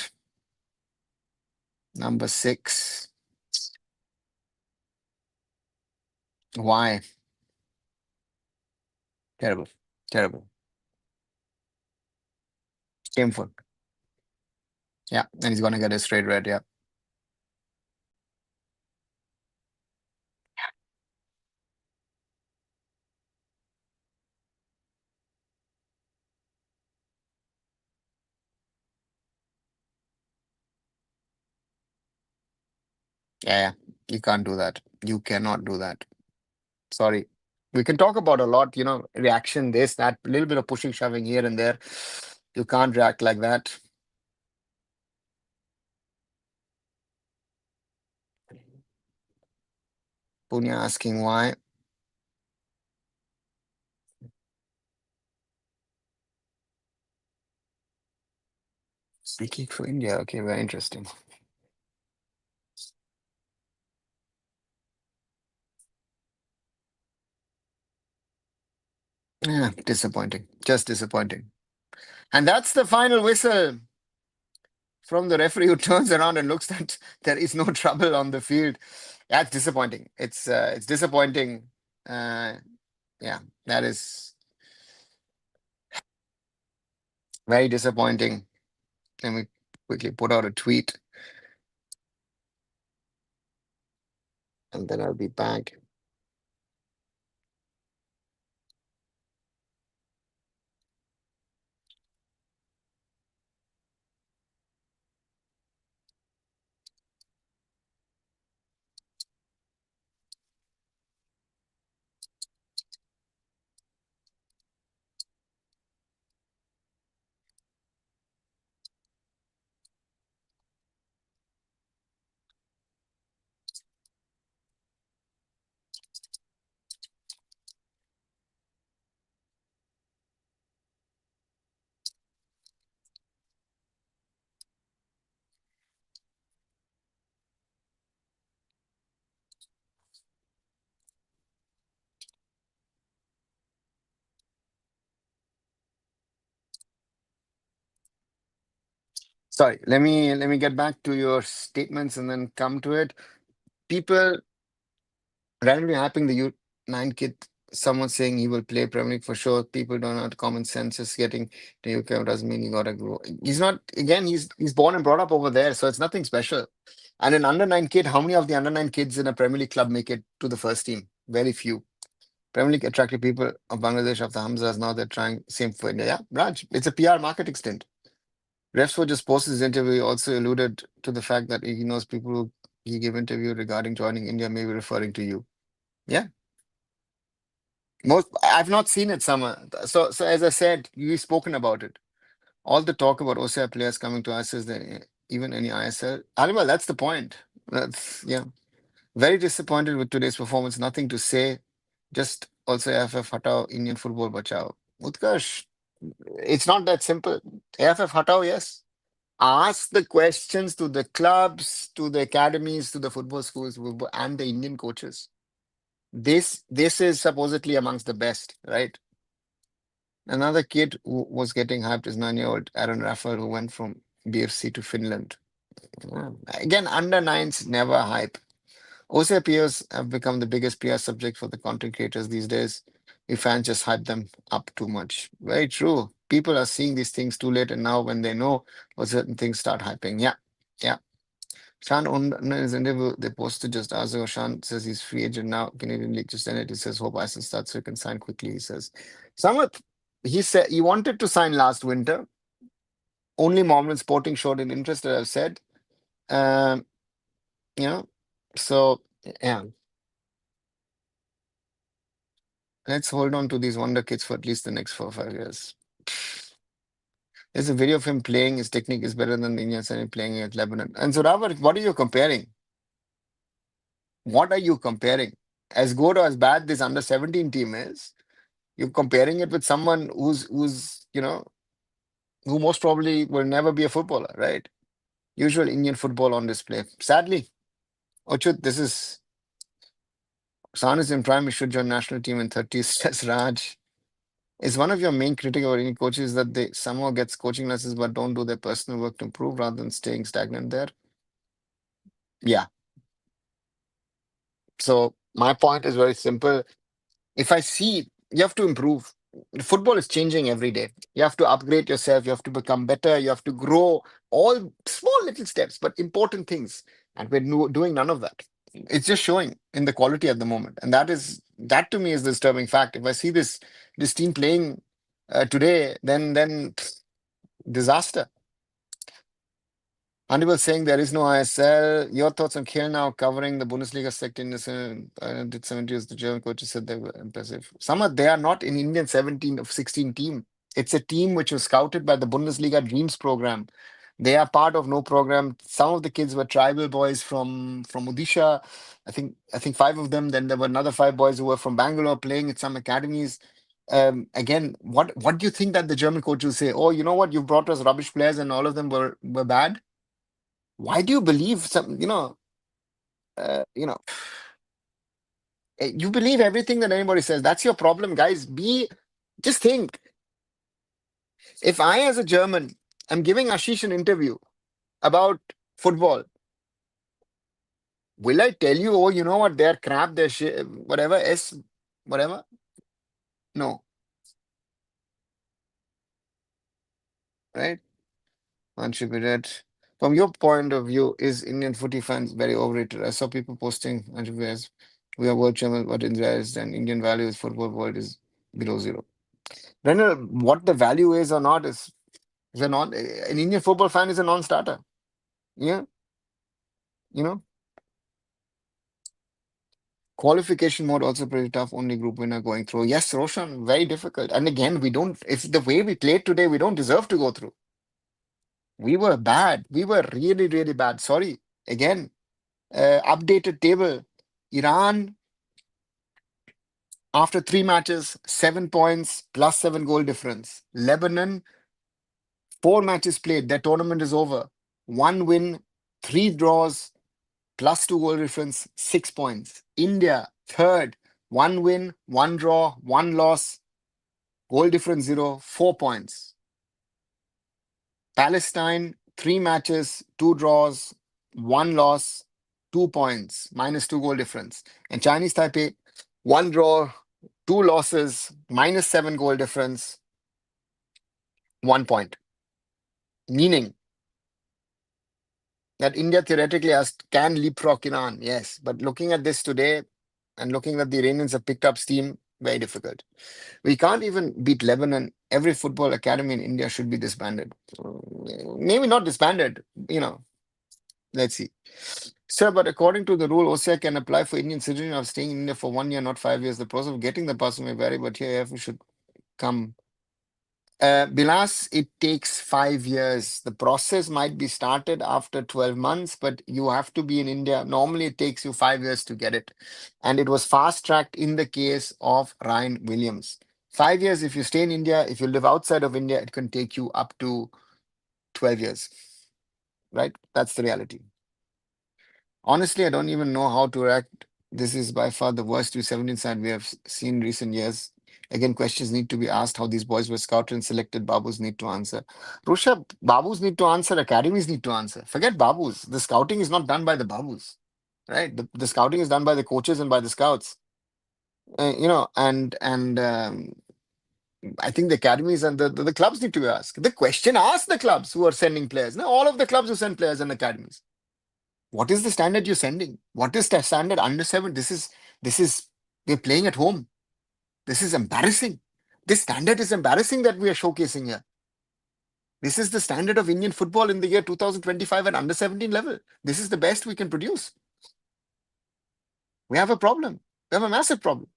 Number 6. Why? Terrible. Terrible. Shameful. Yeah, and he's going to get a straight red. Yeah. Yeah, you can't do that. You cannot do that. Sorry. We can talk about a lot, reaction, this, that, a little bit of pushing, shoving here and there. You can't react like that. Punya asking why. Free for India. Okay, very interesting. Yeah, disappointing. Just disappointing. And that's the final whistle from the referee who turns around and looks that there is no trouble on the field. That's disappointing. It's disappointing. Yeah, that is very disappointing. Let me quickly put out a tweet and then I'll be back. Sorry, let me get back to your statements and then come to it. People randomly hyping the U9 kid, someone saying he will play Premier League for sure. People don't have common sense. Just getting to UK doesn't mean you gotta grow. He's not again, he's born and brought up over there, so it's nothing special. And an under 9 kid, how many of the under 9 kids in a Premier League club make it to the first team? Very few. Premier League attracted people of Bangladesh of the Hamzas. Now they're trying same for India. Yeah, Raj, it's a PR marketing stint. Refs were just post his interview. He also alluded to the fact that he knows people who he gave interview regarding joining India may be referring to you. Yeah. Most I've not seen it, Summer. So as I said, we've spoken about it. All the talk about OCI players coming to us is there even any ISL? Well, that's the point. That's yeah. Very disappointed with today's performance. Nothing to say. Just also AFF hatao, Indian football bachao. Utkarsh, it's not that simple. AFF hatao, yes. Ask the questions to the clubs, to the academies, to the football schools, and the Indian coaches. This is supposedly amongst the best, right? Another kid who was getting hyped is 9-year-old Arunava, who went from BFC to Finland. Again, under nines never hype. OCI peers have become the biggest PR subject for the content creators these days. We fans just hype them up too much. Very true. People are seeing these things too late, and now when they know what certain things start hyping. Yeah, yeah. Shan in his interview, they posted just as Shan says he's free agent now. Canadian League just ended. He says, hope ISL starts so he can sign quickly. He says, Samath, he said he wanted to sign last winter. Only Mohammedan Sporting showed an interest, as I've said. Um, you know, so yeah. Let's hold on to these wonder kids for at least the next 4 or 5 years. There's a video of him playing. His technique is better than the Indian side playing at Lebanon. And so, Robert, what are you comparing? What are you comparing? As good or as bad this under 17 team is, you're comparing it with someone who's who most probably will never be a footballer, right? Usual Indian football on display. Sadly, Ochut, this is San is in prime. He should join national team in 30s. Says Raj. Is one of your main critic of any coaches that they somehow gets coaching lessons but don't do their personal work to improve rather than staying stagnant there? Yeah. So my point is very simple. If I see you have to improve, football is changing every day. You have to upgrade yourself, you have to become better, you have to grow, all small little steps, but important things. And we're doing none of that. It's just showing in the quality at the moment. And that to me is the disturbing fact. If I see this team playing today, then disaster. Andy was saying there is no ISL. Your thoughts on Kiel now covering the Bundesliga sector in this did 70 years. The German coaches said they were impressive. They are not in Indian 17 of 16 team. It's a team which was scouted by the Bundesliga Dreams program. They are part of no program. Some of the kids were tribal boys from Odisha. I think 5 of them. Then there were another 5 boys who were from Bangalore playing at some academies. Again, what do you think that the German coach will say? Oh, you know what? You brought us rubbish players and all of them were bad. Why do you believe you know, you believe everything that anybody says? That's your problem, guys. Just think, if I, as a German, am giving Ashish an interview about football, will I tell you, oh, you know what, they're crap, they're shit, whatever, whatever? No, right? One should be read. From your point of view, is Indian footy fans very overrated? I saw people posting interviews. We are world champions, but in reality, and Indian values, football world is below zero. Renal, what the value is or not is an Indian football fan is a non-starter. Yeah, you know, qualification mode also pretty tough. Only group winner going through. Yes, Roshan, very difficult. And again, we don't. It's the way we played today. We don't deserve to go through. We were bad. We were really, really bad. Sorry. Again, updated table. Iran after 3 matches, 7 points plus 7 goal difference. Lebanon, 4 matches played. Their tournament is over. 1 win, 3 draws, plus 2 goal difference, 6 points. India, third, 1 win, 1 draw, 1 loss, goal difference 0, 4 points. Palestine, 3 matches, 2 draws, 1 loss, 2 points, minus 2 goal difference. And Chinese Taipei, 1 draw, 2 losses, minus 7 goal difference, 1 point. Meaning that India theoretically can leapfrog Iran, yes. But looking at this today and looking that the Iranians have picked up steam, Very difficult. We can't even beat Lebanon. Every football academy in India should be disbanded. Maybe not disbanded, you know, let's see. Sir, but according to the rule, OCI can apply for Indian citizenship of staying in India for 1 year, not 5 years. The process of getting the pass may vary, but here AIFF should come. Bilas, it takes 5 years. The process might be started after 12 months, but you have to be in India. Normally, it takes you 5 years to get it. And it was fast tracked in the case of Ryan Williams. 5 years, if you stay in India, if you live outside of India, it can take you up to 12 years, right? That's the reality. Honestly, I don't even know how to react. This is by far the worst U-17 side we have seen recent years. Again, questions need to be asked how these boys were scouted and selected. Babus need to answer. Rusha, Babus need to answer. Academies need to answer. Forget Babus. The scouting is not done by the Babus, right? The scouting is done by the coaches and by the scouts. And I think the academies and the clubs need to be asked. The question ask the clubs who are sending players. Now, all of the clubs who send players and academies. What is the standard you're sending? What is the standard under seven? This is we're playing at home. This is embarrassing. This standard is embarrassing that we are showcasing here. This is the standard of Indian football in the year 2025 at under 17 level. This is the best we can produce. We have a problem. We have a massive problem.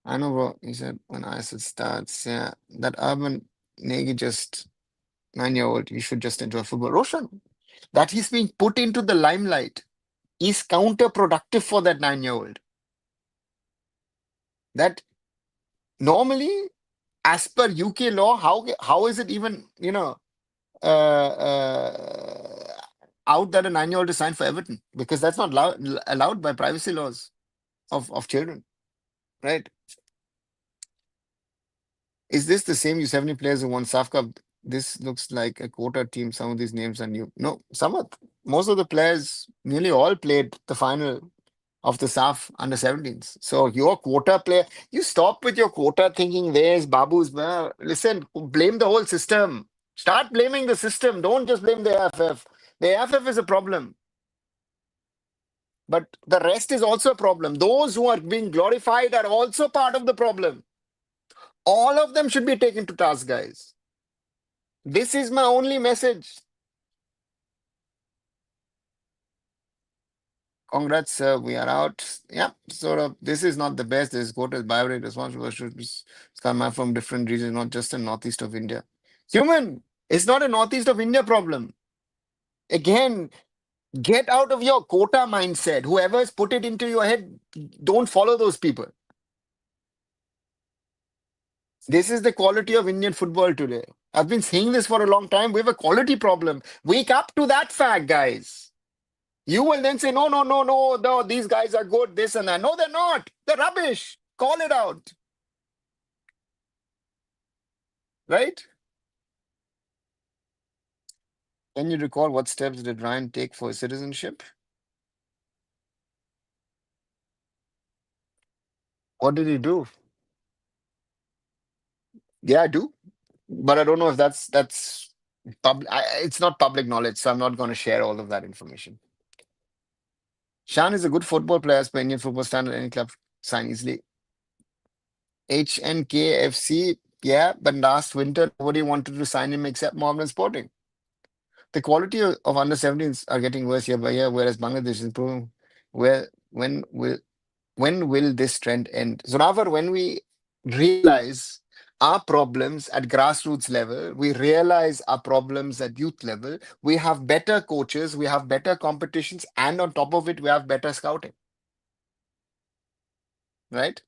I know, bro. He said when ISL starts, yeah, that urban Negi just 9-year-old, he should just enjoy football. Roshan, that he's being put into the limelight is counterproductive for that 9-year-old. That normally, as per UK law, how is it even, out that a 9-year-old is signed for Everton? Because that's not allowed by privacy laws of children, right? Is this the same U-17 players who won SAF Cup? This looks like a quota team. Some of these names are new. No, most of the players, nearly all played the final of the SAF under 17s. So your quota player, you stop with your quota thinking, where's Babu's? Well, listen, blame the whole system. Start blaming the system. Don't just blame the AFF. The AFF is a problem. But the rest is also a problem. Those who are being glorified are also part of the problem. All of them should be taken to task, guys. This is my only message. Congrats, sir. We are out. Yeah, sort of. This is not the best. This quote is biorate responsible should be come from different regions, not just in northeast of India. Human, it's not a northeast of India problem. Again, get out of your quota mindset. Whoever's put it into your head, don't follow those people. This is the quality of Indian football today. I've been saying this for a long time. We have a quality problem. Wake up to that fact, guys. You will then say, no, these guys are good, this and that. No, they're not. They're rubbish. Call it out. Right? Can you recall what steps did Ryan take for his citizenship? What did he do? Yeah, I do. But I don't know if that's public. It's not public knowledge, so I'm not going to share all of that information. Shan is a good football player as per Indian football standard. Any club sign easily. HNKFC, yeah, but last winter nobody wanted to sign him except Mohammedan Sporting. The quality of under 17s are getting worse year by year, whereas Bangladesh is improving. Where when will this trend end? Zonavar, when we realize our problems at grassroots level, we realize our problems at youth level, we have better coaches, we have better competitions, and on top of it, we have better scouting. Right?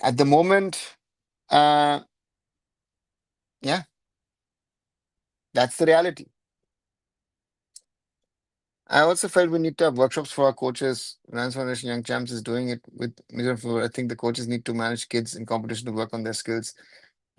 At the moment, yeah, that's the reality. I also felt we need to have workshops for our coaches. Rans Foundation Young Champs is doing it with Mizoram. I think the coaches need to manage kids in competition to work on their skills.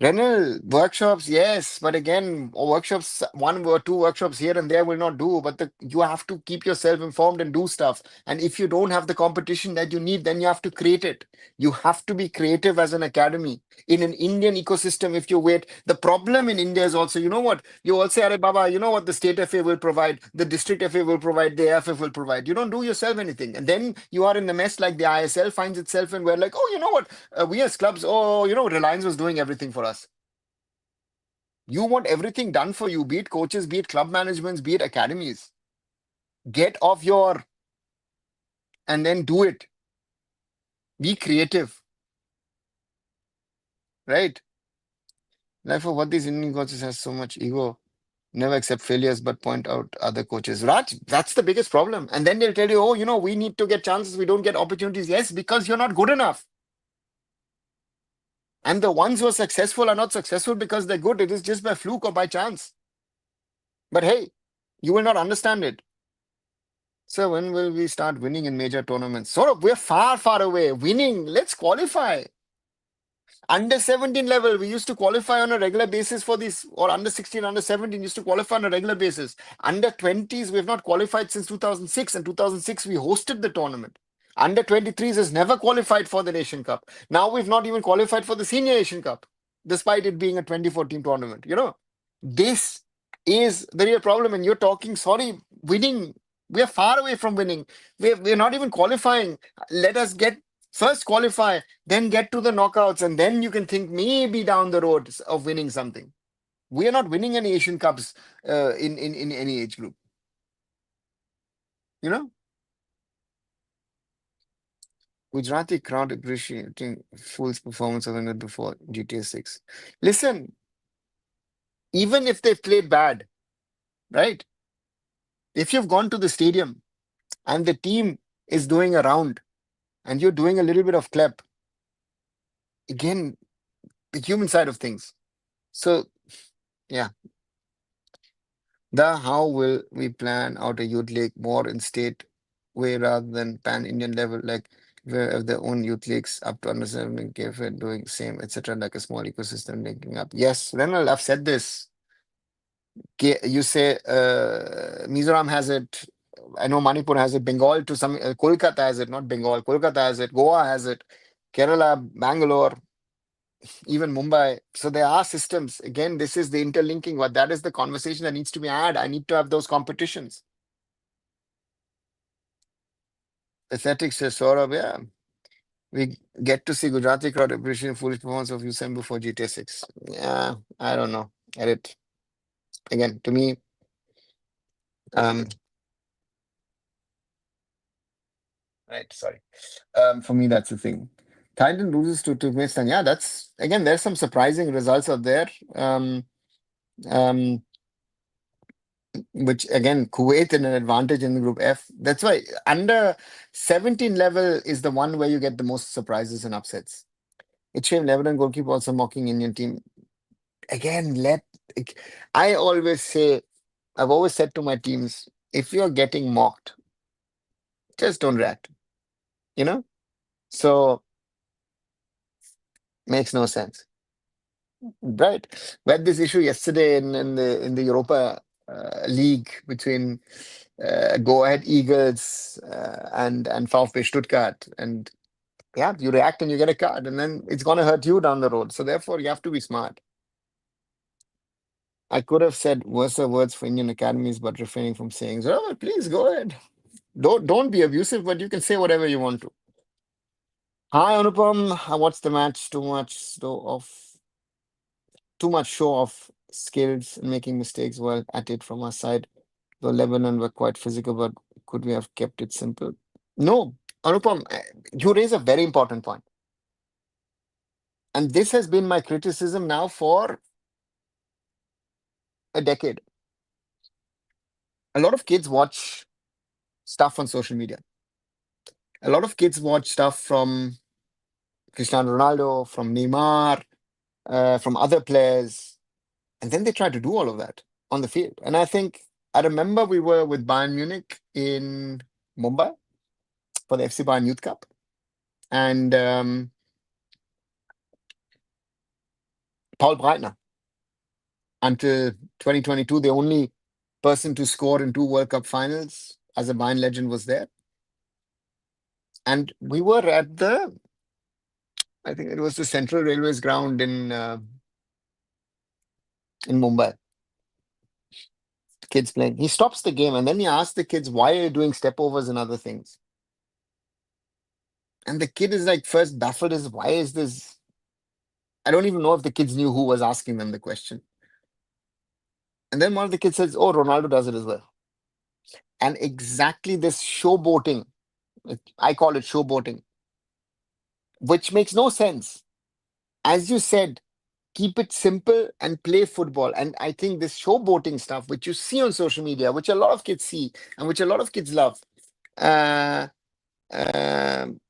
Renal workshops, yes, but again, workshops, one or two workshops here and there will not do. But you have to keep yourself informed and do stuff. And if you don't have the competition that you need, then you have to create it. You have to be creative as an academy in an Indian ecosystem. If you wait, the problem in India is also, you know what? You all say, Are Baba, you know what? The state FA will provide, the district FA will provide, the AFF will provide. You don't do yourself anything, and then you are in the mess like the ISL finds itself, and we're like, oh, you know what? We as clubs, oh, Reliance was doing everything for us. You want everything done for you, be it coaches, be it club managements, be it academies. Get off your and then do it. Be creative, right? Like for what these Indian coaches has so much ego, never accept failures but point out other coaches. Raj, that's the biggest problem. And then they'll tell you, oh, we need to get chances, we don't get opportunities. Yes, because you're not good enough. And the ones who are successful are not successful because they're good. It is just by fluke or by chance. But hey, you will not understand it. So when will we start winning in major tournaments? Sort of, we're far, far away. Winning, let's qualify. Under 17 level, we used to qualify on a regular basis for this, or under 16, under 17 used to qualify on a regular basis. Under 20s, we've not qualified since 2006, and 2006 we hosted the tournament. Under 23s has never qualified for the Asian Cup. Now we've not even qualified for the Senior Asian Cup, despite it being a 24-team tournament. This is the real problem. And you're talking, sorry, winning. We're far away from winning. We're not even qualifying. Let us get first qualify, then get to the knockouts, and then you can think maybe down the road of winning something. We are not winning any Asian Cups in any age group. You know, Gujarati crowd appreciating Fool's performance of the night before GTA 6. Listen, even if they've played bad, right? If you've gone to the stadium and the team is doing a round and you're doing a little bit of clap, again, the human side of things. So, yeah, how will we plan out a youth league more in state way rather than pan-Indian level, like where have their own youth leagues up to understanding KFA doing same, etc., like a small ecosystem linking up. Yes, Renal, I've said this. You say Mizoram has it. I know Manipur has it. Bengal to some. Kolkata has it, not Bengal. Kolkata has it. Goa has it. Kerala, Bangalore, even Mumbai. So there are systems. Again, this is the interlinking. But that is the conversation that needs to be had. I need to have those competitions. Aesthetics says Saurabh, yeah. We get to see Gujarati crowd appreciating foolish performance of Usain before GTA 6. Yeah, I don't know. Edit. Again, to me, um, right, sorry. For me, that's the thing. Thailand loses to Turkmenistan. Yeah, that's again, there's some surprising results out there. Um, which again, Kuwait in an advantage in the group F. That's why under 17 level is the one where you get the most surprises and upsets. It's shame Lebanon goalkeeper also mocking Indian team. Again, I always say, I've always said to my teams, if you're getting mocked, just don't react. You know? So makes no sense. Right. We had this issue yesterday in the Europa League between Go Ahead Eagles and VfB Stuttgart. And yeah, you react and you get a card, and then it's gonna hurt you down the road. So therefore, you have to be smart. I could have said worse words for Indian academies, but refraining from saying, so please go ahead. Don't be abusive, but you can say whatever you want to. Hi Anupam, I watched the match. Too much show of skills and making mistakes were at it from our side. Though Lebanon were quite physical, but could we have kept it simple? No, Anupam, you raise a very important point. And this has been my criticism now for a decade. A lot of kids watch stuff on social media. A lot of kids watch stuff from Cristiano Ronaldo, from Neymar, from other players, and then they try to do all of that on the field. And I remember we were with Bayern Munich in Mumbai for the FC Bayern Youth Cup, and Paul Breitner. Until 2022, the only person to score in two World Cup finals as a Bayern legend was there. And we were at I think it was the Central Railways ground in Mumbai. Kids playing. He stops the game and then he asks the kids, why are you doing stepovers and other things? And the kid is like first baffled as why is this? I don't even know if the kids knew who was asking them the question. And then one of the kids says, oh, Ronaldo does it as well. And exactly this showboating, I call it showboating, which makes no sense. As you said, keep it simple and play football. And I think this showboating stuff, which you see on social media, which a lot of kids see and which a lot of kids love, uh, um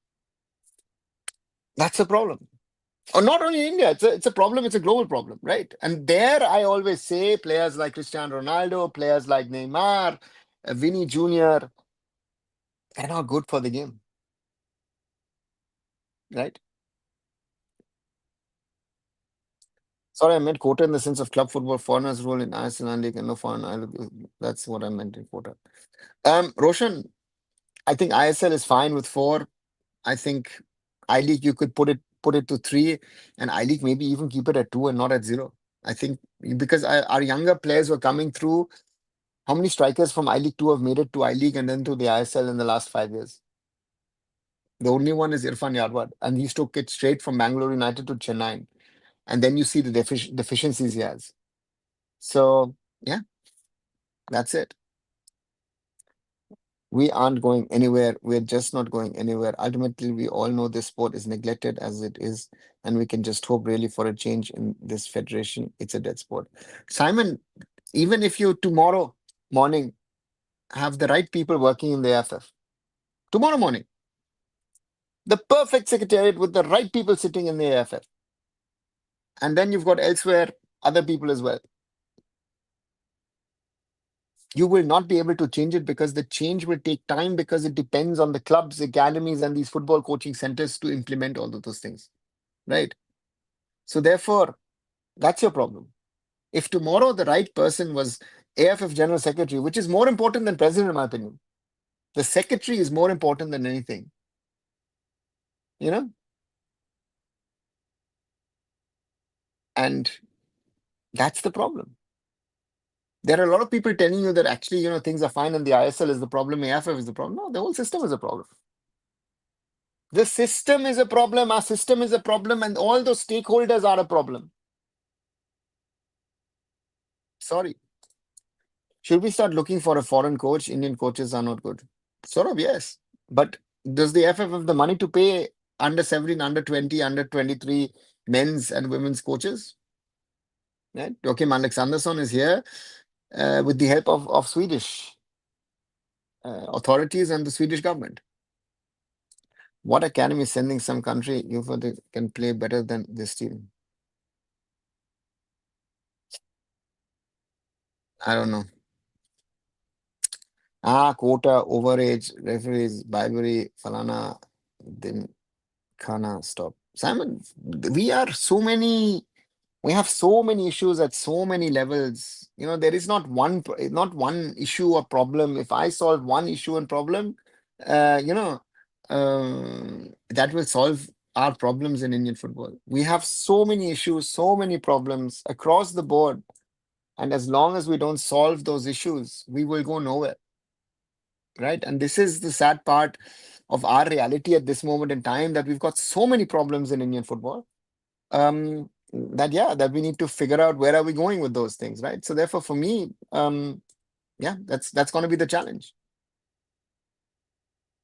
that's a problem. Or not only in India, it's a problem, it's a global problem, right? And there I always say players like Cristiano Ronaldo, players like Neymar, Vinny Jr., they're not good for the game, right? Sorry, I meant quota in the sense of club football, foreigners role in ISL and league and no foreign. That's what I meant in quota. Roshan, I think ISL is fine with four. I think I League you could put it to three, and I League maybe even keep it at two and not at zero. I think because our younger players were coming through. How many strikers from I League two have made it to I League and then to the ISL in the last 5 years? The only one is Irfan Yadwad, and he took it straight from Bangalore United to Chennai. And then you see the deficiencies he has. So yeah, that's it. We aren't going anywhere. We're just not going anywhere. Ultimately, we all know this sport is neglected as it is, and we can just hope really for a change in this federation. It's a dead sport. Simon, even if you tomorrow morning have the right people working in the AFF, tomorrow morning, the perfect secretariat with the right people sitting in the AFF, and then you've got elsewhere other people as well. You will not be able to change it because the change will take time because it depends on the clubs, academies, and these football coaching centers to implement all of those things, right? So therefore, that's your problem. If tomorrow the right person was AFF General Secretary, which is more important than President, in my opinion, the Secretary is more important than anything, you know? And that's the problem. There are a lot of people telling you that actually, things are fine and the ISL is the problem, AFF is the problem. No, the whole system is a problem. The system is a problem, our system is a problem, and all those stakeholders are a problem. Sorry. Should we start looking for a foreign coach? Indian coaches are not good. Sort of, yes. But does the FF have the money to pay under 17, under 20, under 23 men's and women's coaches? Right? Joachim Alexandersson is here with the help of Swedish authorities and the Swedish government. What academy is sending some country you feel they can play better than this team? I don't know. Quota, overage, referees, bribery, falana, then Khana, stop. Simon, we have so many issues at so many levels. There is not one issue or problem. If I solve one issue and problem, uh, you know, that will solve our problems in Indian football. We have so many issues, so many problems across the board. And as long as we don't solve those issues, we will go nowhere. Right? And this is the sad part of our reality at this moment in time, that we've got so many problems in Indian football. That we need to figure out where are we going with those things, right? So therefore, for me, that's going to be the challenge.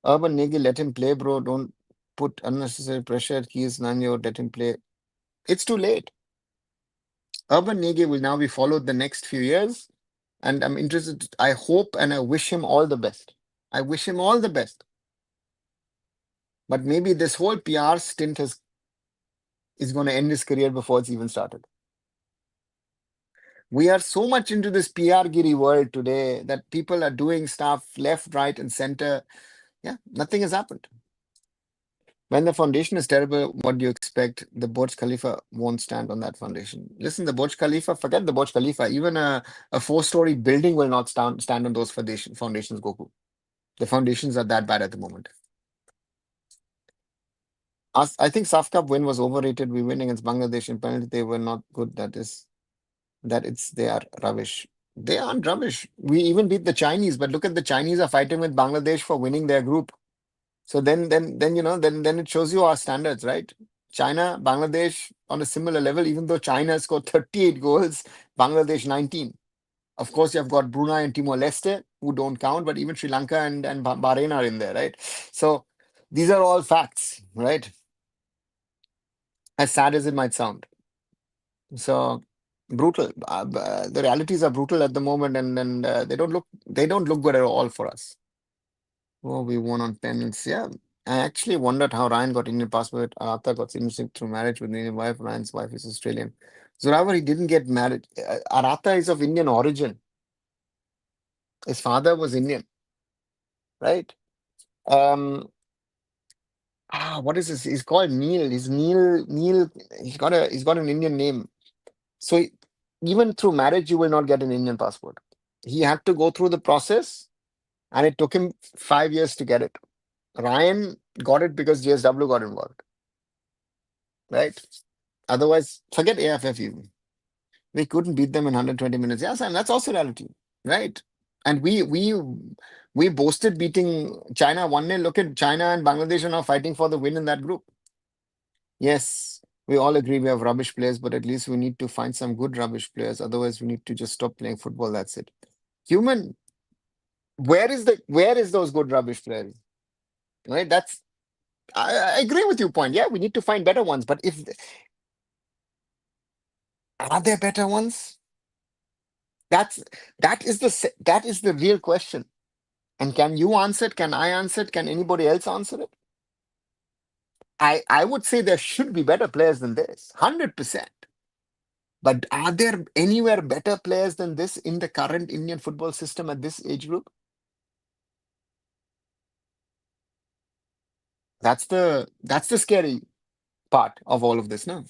Urban Negi, let him play, bro. Don't put unnecessary pressure. He is Nanyo, let him play. It's too late. Urban Negi will now be followed the next few years, and I'm interested. I hope and I wish him all the best. I wish him all the best. But maybe this whole PR stint is going to end his career before it's even started. We are so much into this PR giri world today that people are doing stuff left, right, and center. Yeah, nothing has happened. When the foundation is terrible, what do you expect? The Burj Khalifa won't stand on that foundation. Listen, the Burj Khalifa, forget the Burj Khalifa. Even a four-story building will not stand on those foundations, Goku. The foundations are that bad at the moment. I think SAF Cup win was overrated. We win against Bangladesh in penalty. They were not good. They are rubbish. They aren't rubbish. We even beat the Chinese, but look at the Chinese are fighting with Bangladesh for winning their group. So then it shows you our standards, right? China, Bangladesh on a similar level, even though China scored 38 goals, Bangladesh 19. Of course, you've got Brunei and Timor-Leste who don't count, but even Sri Lanka and Bahrain are in there, right? So these are all facts, right? As sad as it might sound. So brutal. The realities are brutal at the moment, and they don't look good at all for us. Oh, we won on penalties. Yeah. I actually wondered how Ryan got Indian passport. Artha got citizenship through marriage with an Indian wife. Ryan's wife is Australian. Zoravar, he didn't get married. Aratha is of Indian origin. His father was Indian, right? Um, what is this? He's called Neil. He's Neil. He's got an Indian name. So even through marriage, you will not get an Indian passport. He had to go through the process, and it took him 5 years to get it. Ryan got it because JSW got involved, right? Otherwise, forget AFF even. We couldn't beat them in 120 minutes. Yes, and that's also reality, right? And we boasted beating China 1-0. Look at China and Bangladesh are now fighting for the win in that group. Yes, we all agree we have rubbish players, but at least we need to find some good rubbish players. Otherwise, we need to just stop playing football. That's it. Human, where is those good rubbish players? Right? I agree with your point. Yeah, we need to find better ones. But if are there better ones? That's that is the real question. And can you answer it? Can I answer it? Can anybody else answer it? I would say there should be better players than this, 100%. But are there anywhere better players than this in the current Indian football system at this age group? That's the scary part of all of this now.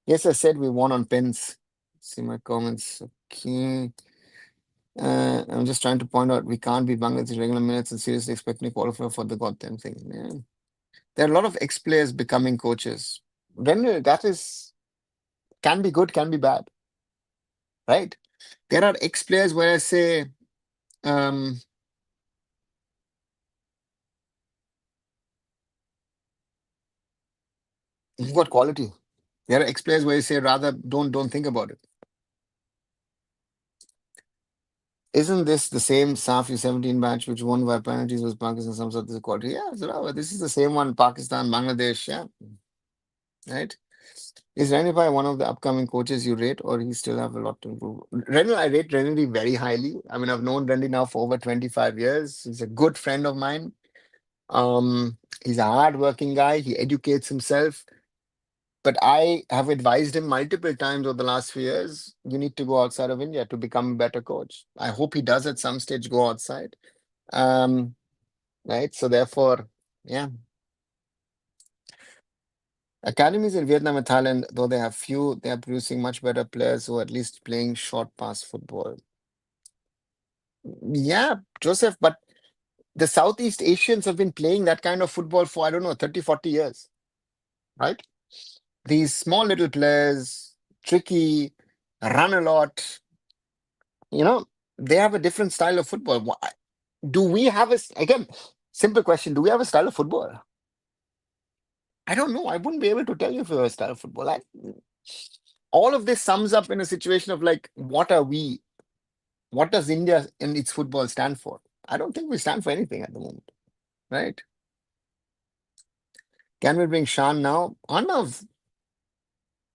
Yes, I said we won on pens. See my comments. Okay. I'm just trying to point out we can't be Bangladesh regular minutes and seriously expecting to qualify for the goddamn thing. Yeah. There are a lot of ex-players becoming coaches. When that is can be good, can be bad, right? There are ex-players where I say, um, you've got quality. There are ex-players where you say rather don't think about it. Isn't this the same SAF U-17 match which won by penalties was Pakistan some sort of quality? Yeah, so this is the same one, Pakistan, Bangladesh, yeah, right? Is Renify one of the upcoming coaches you rate, or he still have a lot to improve? I rate Rennie very highly. I mean, I've known Rennie now for over 25 years. He's a good friend of mine. He's a hard-working guy. He educates himself. But I have advised him multiple times over the last few years, you need to go outside of India to become a better coach. I hope he does at some stage go outside. Um, right. So therefore, yeah. Academies in Vietnam and Thailand, though they have few, they are producing much better players who are at least playing short pass football. Yeah, Joseph, but the Southeast Asians have been playing that kind of football for, I don't know, 30, 40 years, right? These small little players, tricky, run a lot, they have a different style of football. Do we have again, simple question, do we have a style of football? I don't know. I wouldn't be able to tell you if we have a style of football. All of this sums up in a situation of like, what are we? What does India in its football stand for? I don't think we stand for anything at the moment, right? Can we bring Shan now? Arnav,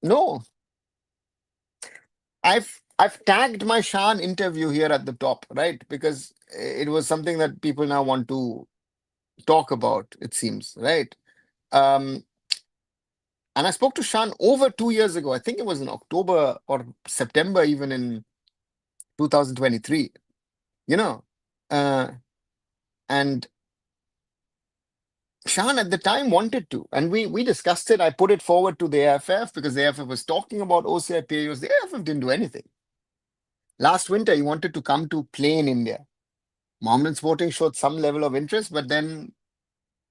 no. I've tagged my Shan interview here at the top, right? Because it was something that people now want to talk about, it seems, right? Um, and I spoke to Shan over 2 years ago. I think it was in October or September, even in 2023, you know. Uh, and Shan at the time wanted to, and we discussed it. I put it forward to the AFF because the AFF was talking about OCI PAUs. The AFF didn't do anything. Last winter, he wanted to come to play in India. Mohammedan Sporting showed some level of interest, but then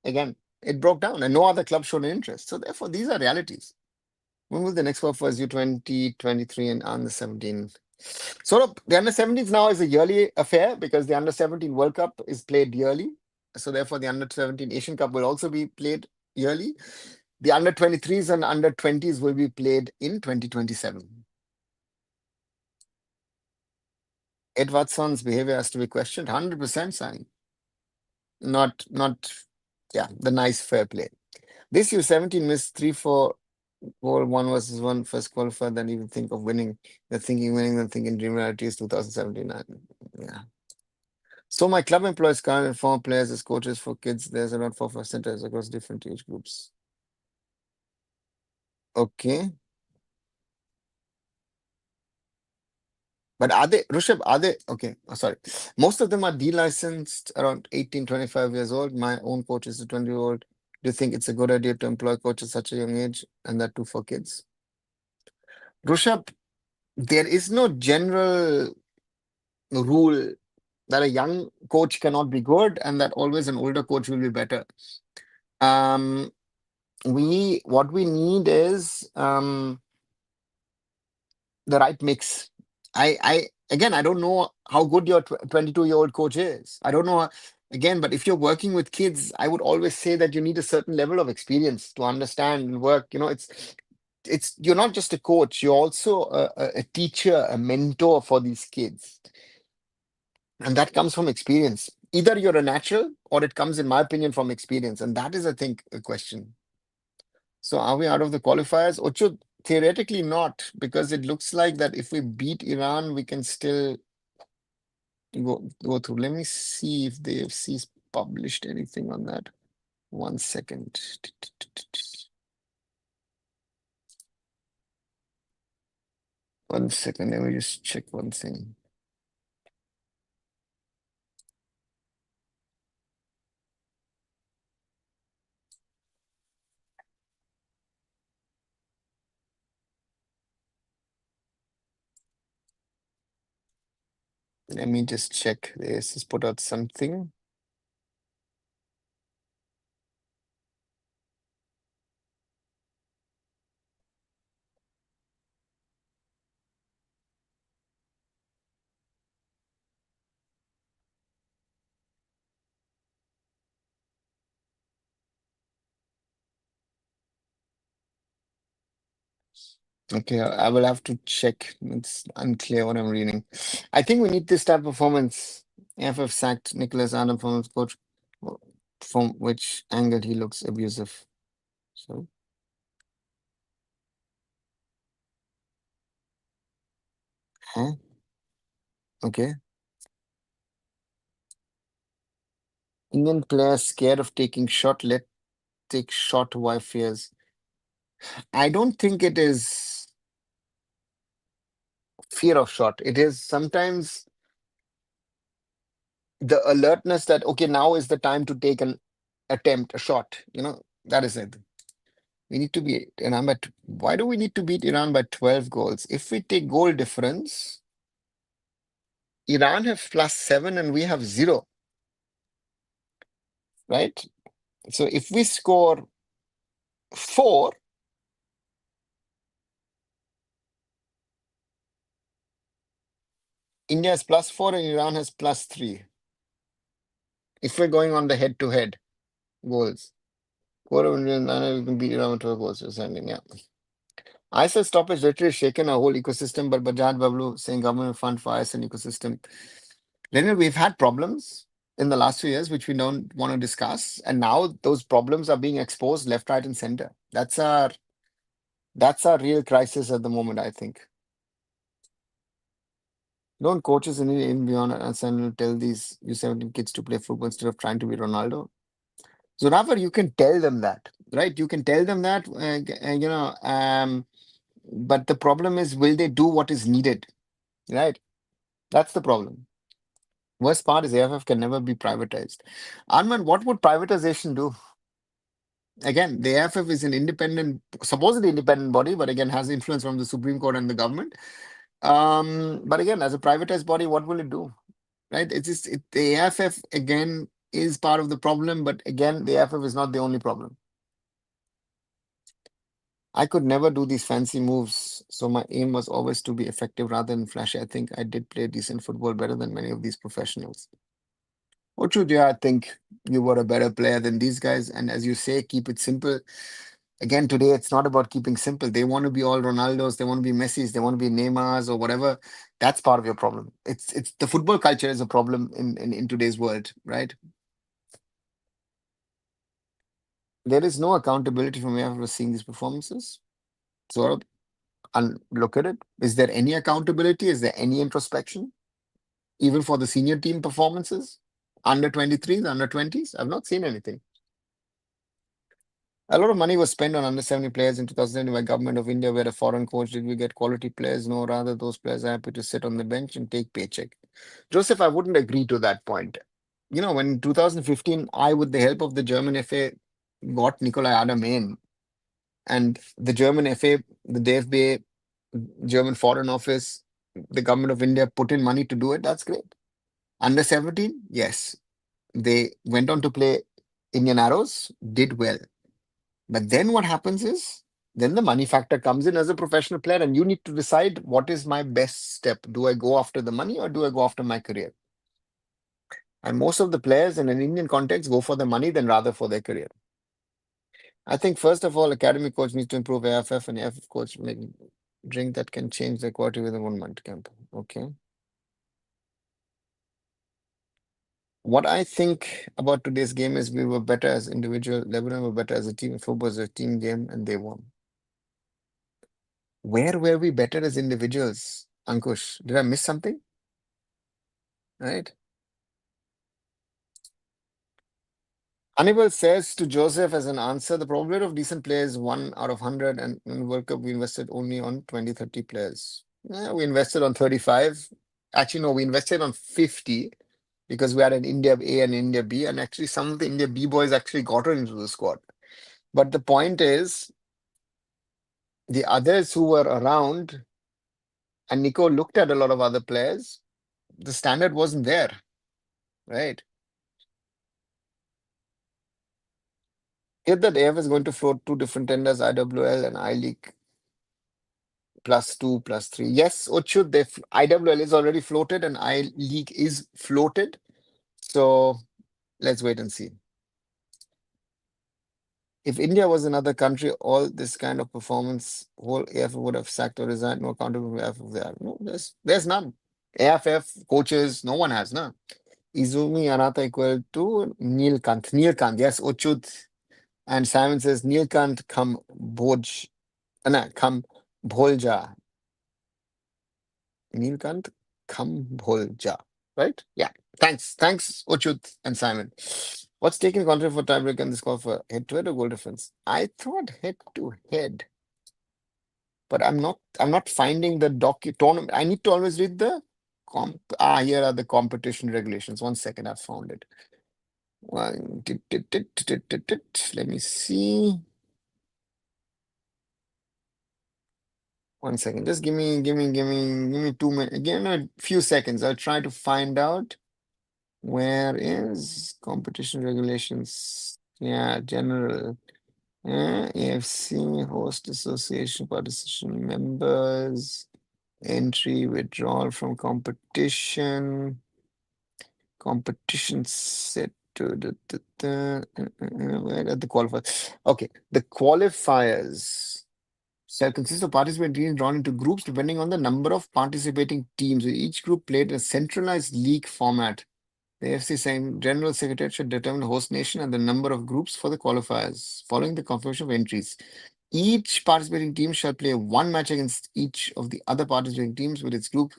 again, it broke down, and no other club showed an interest. So therefore, these are realities. When will the next World Cup U20, 23, and under 17? Sort of the under 17s now is a yearly affair because the under 17 World Cup is played yearly. So therefore, the under 17 Asian Cup will also be played yearly. The under 23s and under 20s will be played in 2027. Ed Watson's behavior has to be questioned 100%, Sani. Not, yeah, the nice fair play. This U-17 missed 3-4 goal, 1 versus 1 first qualifier, then even think of winning. They're thinking winning, then thinking dream reality is 2017. Yeah. So my club employs current and former players as coaches for kids. There's around 4 centers across different age groups. Okay. But are they, Rushabh, are they, okay, sorry. Most of them are delicensed around 18, 25 years old. My own coach is a 20-year-old. Do you think it's a good idea to employ coaches at such a young age and that too for kids? Rushabh, there is no general rule that a young coach cannot be good and that always an older coach will be better. Um, what we need is the right mix. I again, I don't know how good your 22-year-old coach is. I don't know again, but if you're working with kids, I would always say that you need a certain level of experience to understand and work. It's you're not just a coach, you're also a teacher, a mentor for these kids. And that comes from experience. Either you're a natural or it comes, in my opinion, from experience. And that is, I think, a question. So are we out of the qualifiers? Ocho, theoretically not, because it looks like that if we beat Iran, we can still go through. Let me see if the AFC's published anything on that. 1 second. One second, let me just check one thing. Let me just check. The AFC's put out something. Okay, I will have to check. It's unclear what I'm reading. I think we need this type of performance. AFF sacked Nicholas Adam from his coach, from which angle he looks abusive. So, huh? Okay. Indian players scared of taking shot, let take shot, why fears? I don't think it is fear of shot. It is sometimes the alertness that, okay, now is the time to take an attempt, a shot. That is it. We need to beat Iran by. Why do we need to beat Iran by 12 goals? If we take goal difference, Iran have +7 and we have 0, right? So if we score 4, India has +4 and Iran has +3. If we're going on the head-to-head goals, quarter of Indian, we can beat Iran with 12 goals. Yeah. ISL stoppage literally shaken our whole ecosystem, but Bajaj Bablu saying government will fund for ISL ecosystem. Leonard, we've had problems in the last few years, which we don't want to discuss. And now those problems are being exposed left, right, and center. That's our real crisis at the moment, I think. Don't coaches in beyond and tell these U-17 kids to play football instead of trying to be Ronaldo? So Rafa, you can tell them that, right? You can tell them that, but the problem is, will they do what is needed, right? That's the problem. Worst part is AFF can never be privatized. Arman, what would privatization do? Again, the AFF is an independent, supposedly independent body, but again has influence from the Supreme Court and the government. But again, as a privatized body, what will it do? Right? The AFF again is part of the problem, but again, the AFF is not the only problem. I could never do these fancy moves, so my aim was always to be effective rather than flashy. I think I did play decent football better than many of these professionals. Or should you? I think you were a better player than these guys, and as you say, keep it simple. Again, today it's not about keeping simple. They want to be all Ronaldos, they want to be Messi's, they want to be Neymar's or whatever. That's part of your problem. It's the football culture is a problem in today's world, right? There is no accountability from where we're seeing these performances. So and look at it. Is there any accountability? Is there any introspection? Even for the senior team performances? Under 23s, under 20s? I've not seen anything. A lot of money was spent on under 70 players in 2020 by government of India, where a foreign coach. Did we get quality players? No, rather those players are happy to sit on the bench and take paycheck. Joseph, I wouldn't agree to that point. You know, when in 2015, I, with the help of the German FA, got Nikolai Adam in, and the German FA, the DFB, German Foreign Office, the government of India put in money to do it. That's great. Under 17, yes, they went on to play Indian Arrows, did well. But then what happens is, then the money factor comes in as a professional player, and you need to decide what is my best step. Do I go after the money or do I go after my career? And most of the players in an Indian context go for the money than rather for their career. I think first of all, academy coach needs to improve AFF, and AFF coach make drink that can change the quality within 1 month camp. Okay. What I think about today's game is we were better as individual. Lebanon were better as a team. Football was a team game, and they won. Where were we better as individuals, Ankush? Did I miss something? Right? Hannibal says to Joseph as an answer, the probability of decent players 1 out of 100, and in World Cup we invested only on 20, 30 players. Yeah, we invested on 35. Actually, no, we invested on 50 because we had an India A and India B, and actually some of the India B boys actually got into the squad. But the point is, the others who were around, and Nico looked at a lot of other players, the standard wasn't there, right? If that AF is going to float two different tenders, IWL and I League +2, +3. Yes, or should they? IWL is already floated and I League is floated. So let's wait and see. If India was another country, all this kind of performance, whole AFF would have sacked or resigned. No accountability for AFF there. No, there's none. AFF coaches, no one has, no. Izumi Arata equal to Neelkant. Neelkant, yes, Ochut. And Simon says Neelkant come Bhoj. No, come Bholja. Neelkant Kambholja, right? Yeah. Thanks, Ochut and Simon. What's taking contract for tiebreak in this call for head-to-head or goal difference? I thought head-to-head, but I'm not finding the tournament. I need to always read the here are the competition regulations. 1 second, I found it. Let me see. 1 second. Just give me 2 minutes. Give me a few seconds. I'll try to find out. Where is competition regulations? Yeah, general. AFC, host association, participation members, entry, withdrawal from competition set to where are the qualifiers? Okay, the qualifiers shall consist of participating teams drawn into groups depending on the number of participating teams. Each group played in a centralized league format. The AFC saying General Secretary should determine the host nation and the number of groups for the qualifiers, following the confirmation of entries. Each participating team shall play one match against each of the other participating teams with its group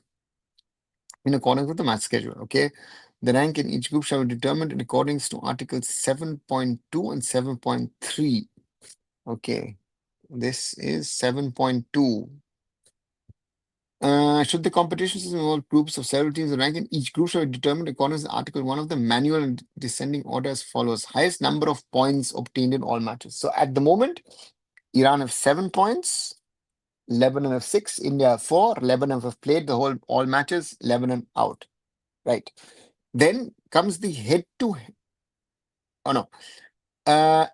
in accordance with the match schedule. Okay. The rank in each group shall be determined in accordance to Articles 7.2 and 7.3. Okay. This is 7.2. Should the competitions involve groups of several teams ranking? Each group shall be determined according to Article 1 of the manual and descending order as follows. Highest number of points obtained in all matches. So at the moment, Iran have 7 points, Lebanon have 6, India have 4, Lebanon have played the whole all matches, Lebanon out. Right. Then comes the head to oh no.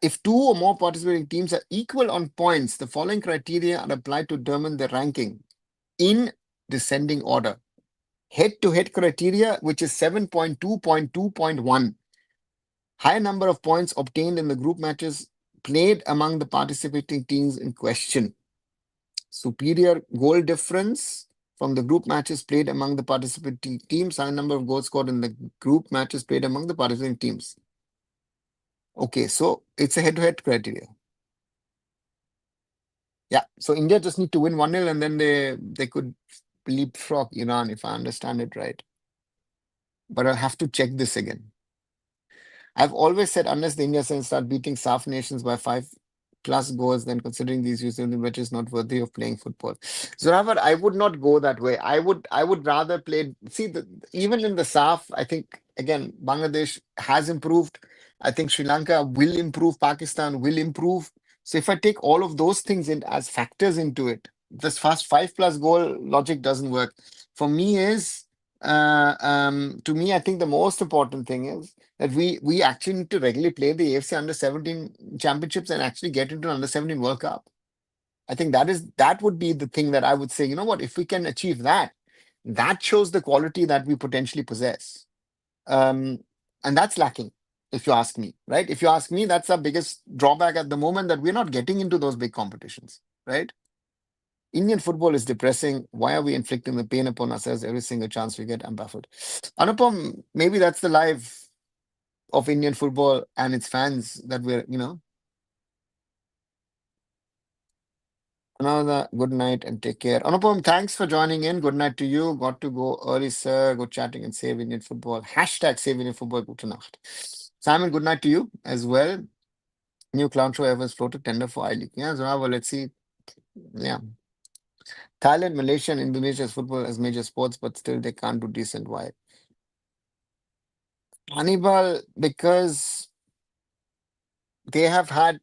If two or more participating teams are equal on points, the following criteria are applied to determine the ranking in descending order. Head-to-head criteria, which is 7.2.2.1. High number of points obtained in the group matches played among the participating teams in question. Superior goal difference from the group matches played among the participating teams. High number of goals scored in the group matches played among the participating teams. Okay, so it's a head-to-head criteria. Yeah, so India just need to win 1-0 and then they could leapfrog Iran, if I understand it right. But I'll have to check this again. I've always said unless the India side start beating SAF nations by 5+ goals, then considering these U-17 matches not worthy of playing football. Zoravar, I would not go that way. I would rather play. See, even in the SAF, I think again Bangladesh has improved. I think Sri Lanka will improve. Pakistan will improve. So if I take all of those things in as factors into it, this fast 5+ goal logic doesn't work. For me, to me, I think the most important thing is that we actually need to regularly play the AFC Under-17 championships and actually get into an Under-17 World Cup. I think that would be the thing that I would say, you know what, if we can achieve that, that shows the quality that we potentially possess. And that's lacking, if you ask me, right? If you ask me, that's our biggest drawback at the moment, that we're not getting into those big competitions, right? Indian football is depressing. Why are we inflicting the pain upon ourselves every single chance we get? I'm baffled. Anupam, maybe that's the life of Indian football and its fans that we're. Another good night and take care. Anupam, thanks for joining in. Good night to you. Got to go early, sir. Good chatting and save Indian football. Hashtag save Indian football. Gute Nacht. Simon, good night to you as well. New clown show ever floated tender for I League. Yeah, so well, let's see. Yeah. Thailand, Malaysia, and Indonesia's football as major sports, but still they can't do decent. Why? Hannibal, because they have had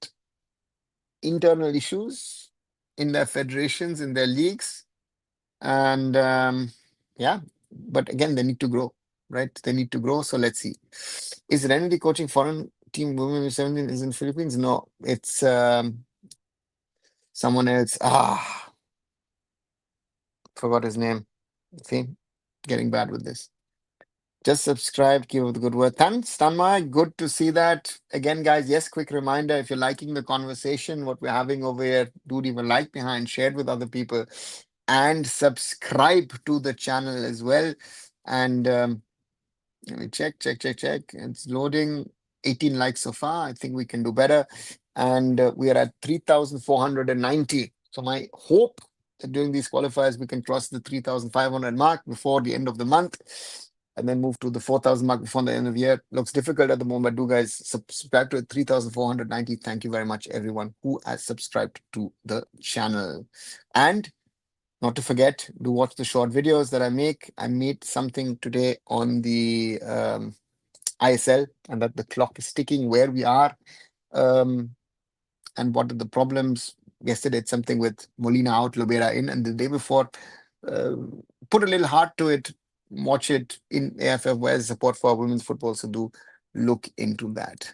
internal issues in their federations, in their leagues, and yeah, but again, they need to grow, right? They need to grow. So let's see. Is Renedy coaching foreign team women U-17 is in Philippines? No, it's someone else. Forgot his name. See, getting bad with this. Just subscribe, give it a good word. Thanks, Tanmay. Good to see that. Again, guys, yes, quick reminder, if you're liking the conversation, what we're having over here, do leave a like behind, share it with other people, and subscribe to the channel as well. And let me check. It's loading. 18 likes so far. I think we can do better. And we are at 3,490. So my hope that during these qualifiers, we can cross the 3,500 mark before the end of the month and then move to the 4,000 mark before the end of the year. Looks difficult at the moment. Do guys subscribe to it? 3,490. Thank you very much, everyone who has subscribed to the channel. And not to forget, do watch the short videos that I make. I made something today on the ISL and that the clock is ticking where we are and what are the problems. Yesterday, it's something with Molina out, Lobera in, and the day before, put a little heart to it. Watch it in AFF, where's support for women's football. So do look into that.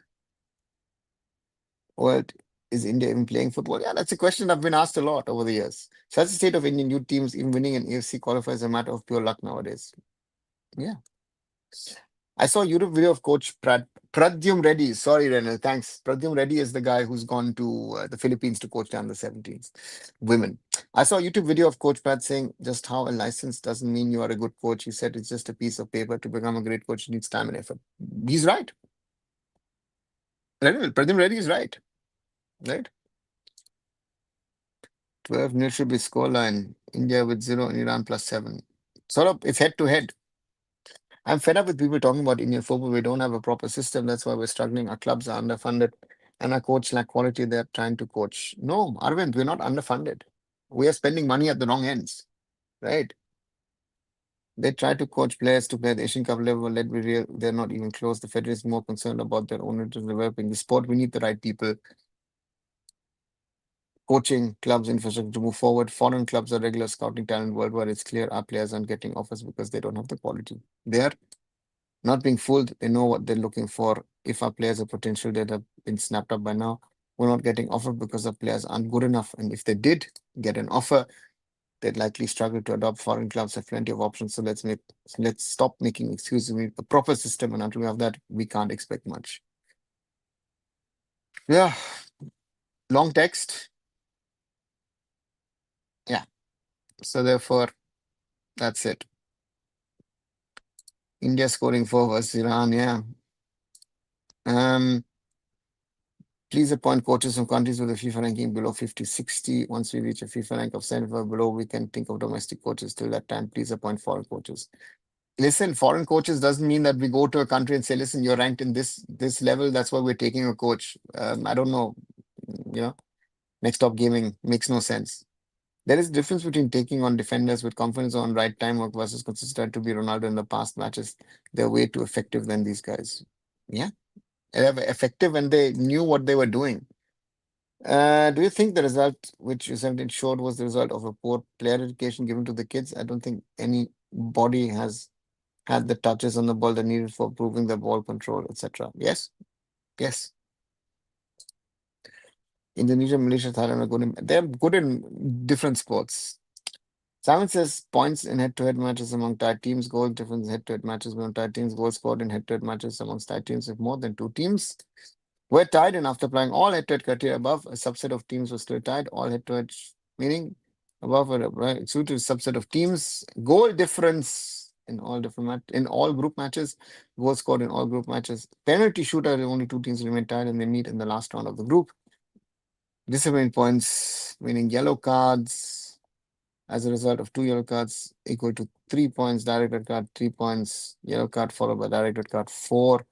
Well, is India even playing football? Yeah, that's a question I've been asked a lot over the years. Such a state of Indian youth teams, even winning an AFC qualifier is a matter of pure luck nowadays. Yeah. I saw a YouTube video of Coach Pradyum Reddy. Sorry, Renal. Thanks. Pradyum Reddy is the guy who's gone to the Philippines to coach down the 17s women. I saw a YouTube video of Coach Pratt saying just how a license doesn't mean you are a good coach. He said it's just a piece of paper. To become a great coach, you need time and effort. He's right. Renal, Pradyum Reddy is right. Right? 12-0 should be scoreline. India with 0 and Iran +7. Sort of, it's head to head. I'm fed up with people talking about Indian football. We don't have a proper system. That's why we're struggling. Our clubs are underfunded and our coach lack quality. They're trying to coach. No, Arvind, we're not underfunded. We are spending money at the wrong ends. right? They try to coach players to play at the Asian Cup level. Let be real, they're not even close. The federation is more concerned about their own interest in developing the sport. We need the right people, coaching, clubs, infrastructure to move forward. Foreign clubs are regular scouting talent worldwide. It's clear our players aren't getting offers because they don't have the quality. They're not being fooled. They know what they're looking for. If our players have potential that have been snapped up by now, we're not getting offered because our players aren't good enough. And if they did get an offer, they'd likely struggle to adopt. Foreign clubs have plenty of options. So let's stop making excuses. We need a proper system, and until we have that, we can't expect much. Yeah, long text. Yeah. So therefore, that's it. India scoring 4 versus Iran. Yeah. Please appoint coaches from countries with a FIFA ranking below 50, 60. Once we reach a FIFA rank of 75 below, we can think of domestic coaches. Till that time, please appoint foreign coaches. Listen, foreign coaches doesn't mean that we go to a country and say, listen, you're ranked in this level. That's why we're taking a coach. I don't know. Next Top Gaming makes no sense. There is a difference between taking on defenders with confidence on right time work versus consistent to be Ronaldo in the past matches. They're way too effective than these guys. Yeah, they were effective when they knew what they were doing. Do you think the result which U-17 showed was the result of a poor player education given to the kids? I don't think anybody has had the touches on the ball that needed for proving the ball control, etc. Yes, yes. Indonesia, Malaysia, Thailand are good. They're good in different sports. Simon says points in head-to-head matches among tied teams, goal difference in head-to-head matches among tied teams, goal scored in head-to-head matches amongst tied teams if more than two teams were tied, and after applying all head-to-head criteria above, a subset of teams was still tied. All head-to-head meaning above a right, suited subset of teams. Goal difference in all in all group matches. Goal scored in all group matches. Penalty shooter. Only two teams remain tied, and they meet in the last round of the group. Discipline points, meaning yellow cards. As a result of two yellow cards, equal to 3 points. Direct red card, 3 points. Yellow card followed by direct red card, 4.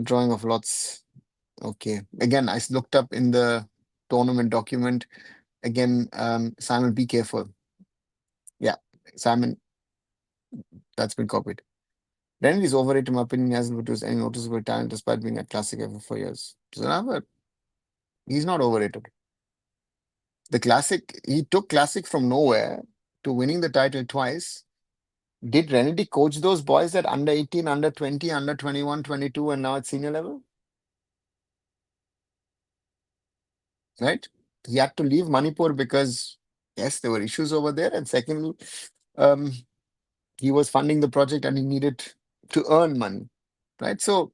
Drawing of lots. Okay. Again, I looked up in the tournament document. Again, Simon, be careful. Yeah, Simon, that's been copied. Then he's overrated, in my opinion. He hasn't produced any noticeable talent despite being at Classic AFF for years. So he's not overrated. The Classic, he took Classic from nowhere to winning the title twice. Did Renedy coach those boys at under 18, under 20, under 21, 22, and now at senior level? Right? He had to leave Manipur because, yes, there were issues over there. And secondly, um, he was funding the project and he needed to earn money. Right? So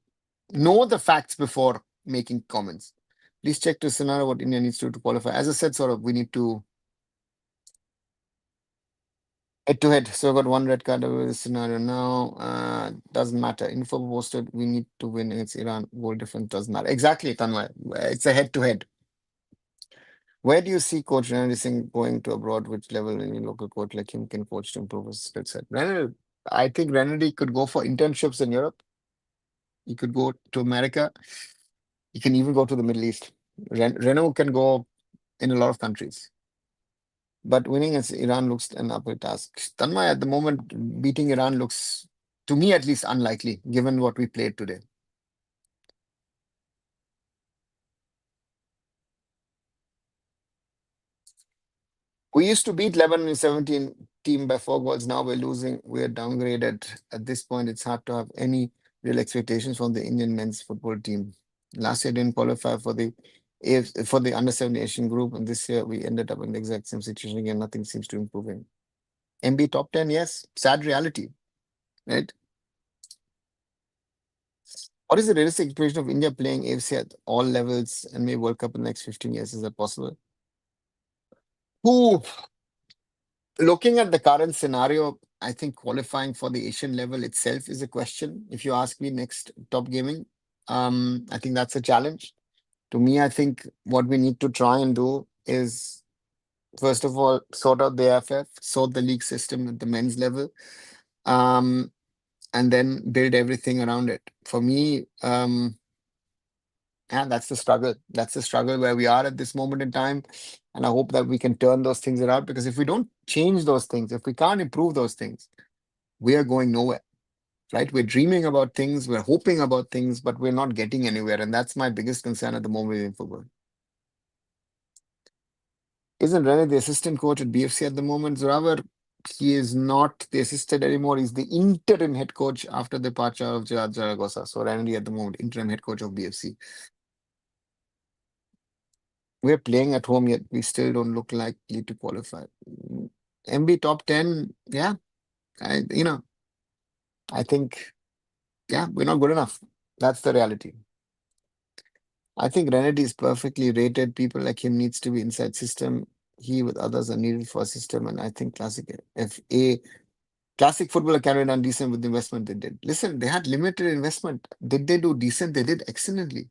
know the facts before making comments. Please check to scenario what India needs to do to qualify. As I said, sort of, we need to head to head. So I got one red card over this scenario now. Doesn't matter. Info posted. We need to win against Iran. Goal difference doesn't matter. Exactly, Tanmay. It's a head to head. Where do you see Coach Renedy Singh going to abroad? Which level any local coach like him can coach to improve his skill set? I think Renedy could go for internships in Europe. He could go to America. He can even go to the Middle East. Reno can go in a lot of countries. But winning against Iran looks an uphill task. Tanmay, at the moment, beating Iran looks, to me at least, unlikely, given what we played today. We used to beat Lebanon in 17 team by 4 goals. Now we're losing. We're downgraded. At this point, it's hard to have any real expectations from the Indian men's football team. Last year didn't qualify for the for the under 17 Asian group, and this year we ended up in the exact same situation again. Nothing seems to improving. MB top 10, yes. Sad reality, right? What is the realistic situation of India playing AFC at all levels and maybe World Cup in the next 15 years? Is that possible? Ooh, looking at the current scenario, I think qualifying for the Asian level itself is a question. If you ask me next Top Gaming, I think that's a challenge. To me, I think what we need to try and do is, first of all, sort out the AFF, sort the league system at the men's level, and then build everything around it. For me, And that's the struggle. That's the struggle where we are at this moment in time. And I hope that we can turn those things around, because if we don't change those things, if we can't improve those things, we are going nowhere, right? We're dreaming about things, we're hoping about things, but we're not getting anywhere. And that's my biggest concern at the moment in football. Isn't Rene the assistant coach at BFC at the moment? Zoravar, he is not the assistant anymore. He's the interim head coach after the departure of Gerard Zaragoza. So Rene at the moment, interim head coach of BFC. We're playing at home, yet we still don't look likely to qualify. MB top 10, yeah. I, you know, I think, yeah, we're not good enough. That's the reality. I think Renedy is perfectly rated. People like him needs to be inside system. He with others are needed for a system. And I think Classic Football Academy done decent with the investment they did. Listen, they had limited investment. Did they do decent? They did excellently.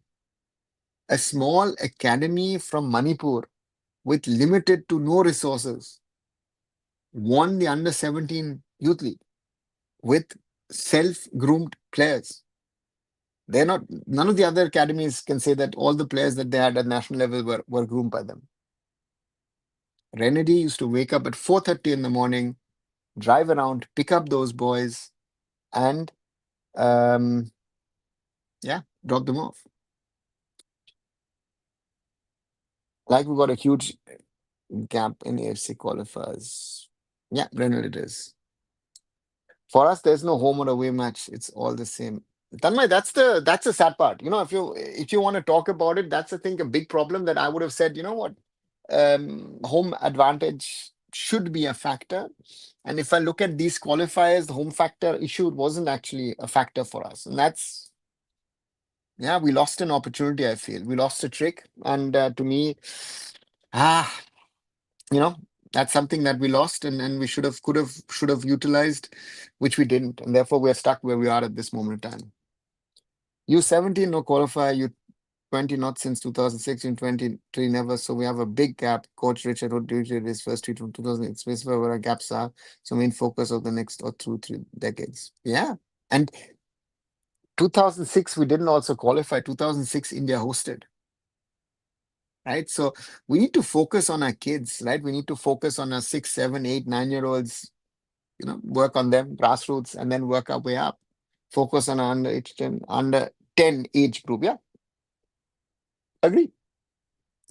A small academy from Manipur with limited to no resources won the under 17 youth league with self-groomed players. They're not, none of the other academies can say that all the players that they had at national level were groomed by them. Renedy used to wake up at 4:30 in the morning, drive around, pick up those boys, and um, yeah, drop them off. Like we got a huge gap in AFC qualifiers. Yeah, Renedy it is. For us, there's no home or away match. It's all the same. Tanmay, that's the sad part. If you want to talk about it, that's I think a big problem that I would have said, you know what, home advantage should be a factor. And if I look at these qualifiers, the home factor issue wasn't actually a factor for us. And that's, yeah, we lost an opportunity, I feel. We lost a trick. And to me, ah, you know, that's something that we lost and we should have utilized, which we didn't. And therefore, we're stuck where we are at this moment in time. U-17, no qualifier. U-20, not since 2006. U-23, never. So we have a big gap. Coach Richard Hood did his first tweet from 2008. Space where our gaps are. So main focus of the next or 2-3 decades. Yeah. And 2006, we didn't also qualify. 2006, India hosted. Right. So we need to focus on our kids, right? We need to focus on our 6, 7, 8, 9-year-olds, work on them, grassroots, and then work our way up. Focus on our under 10 age group. Yeah. Agree.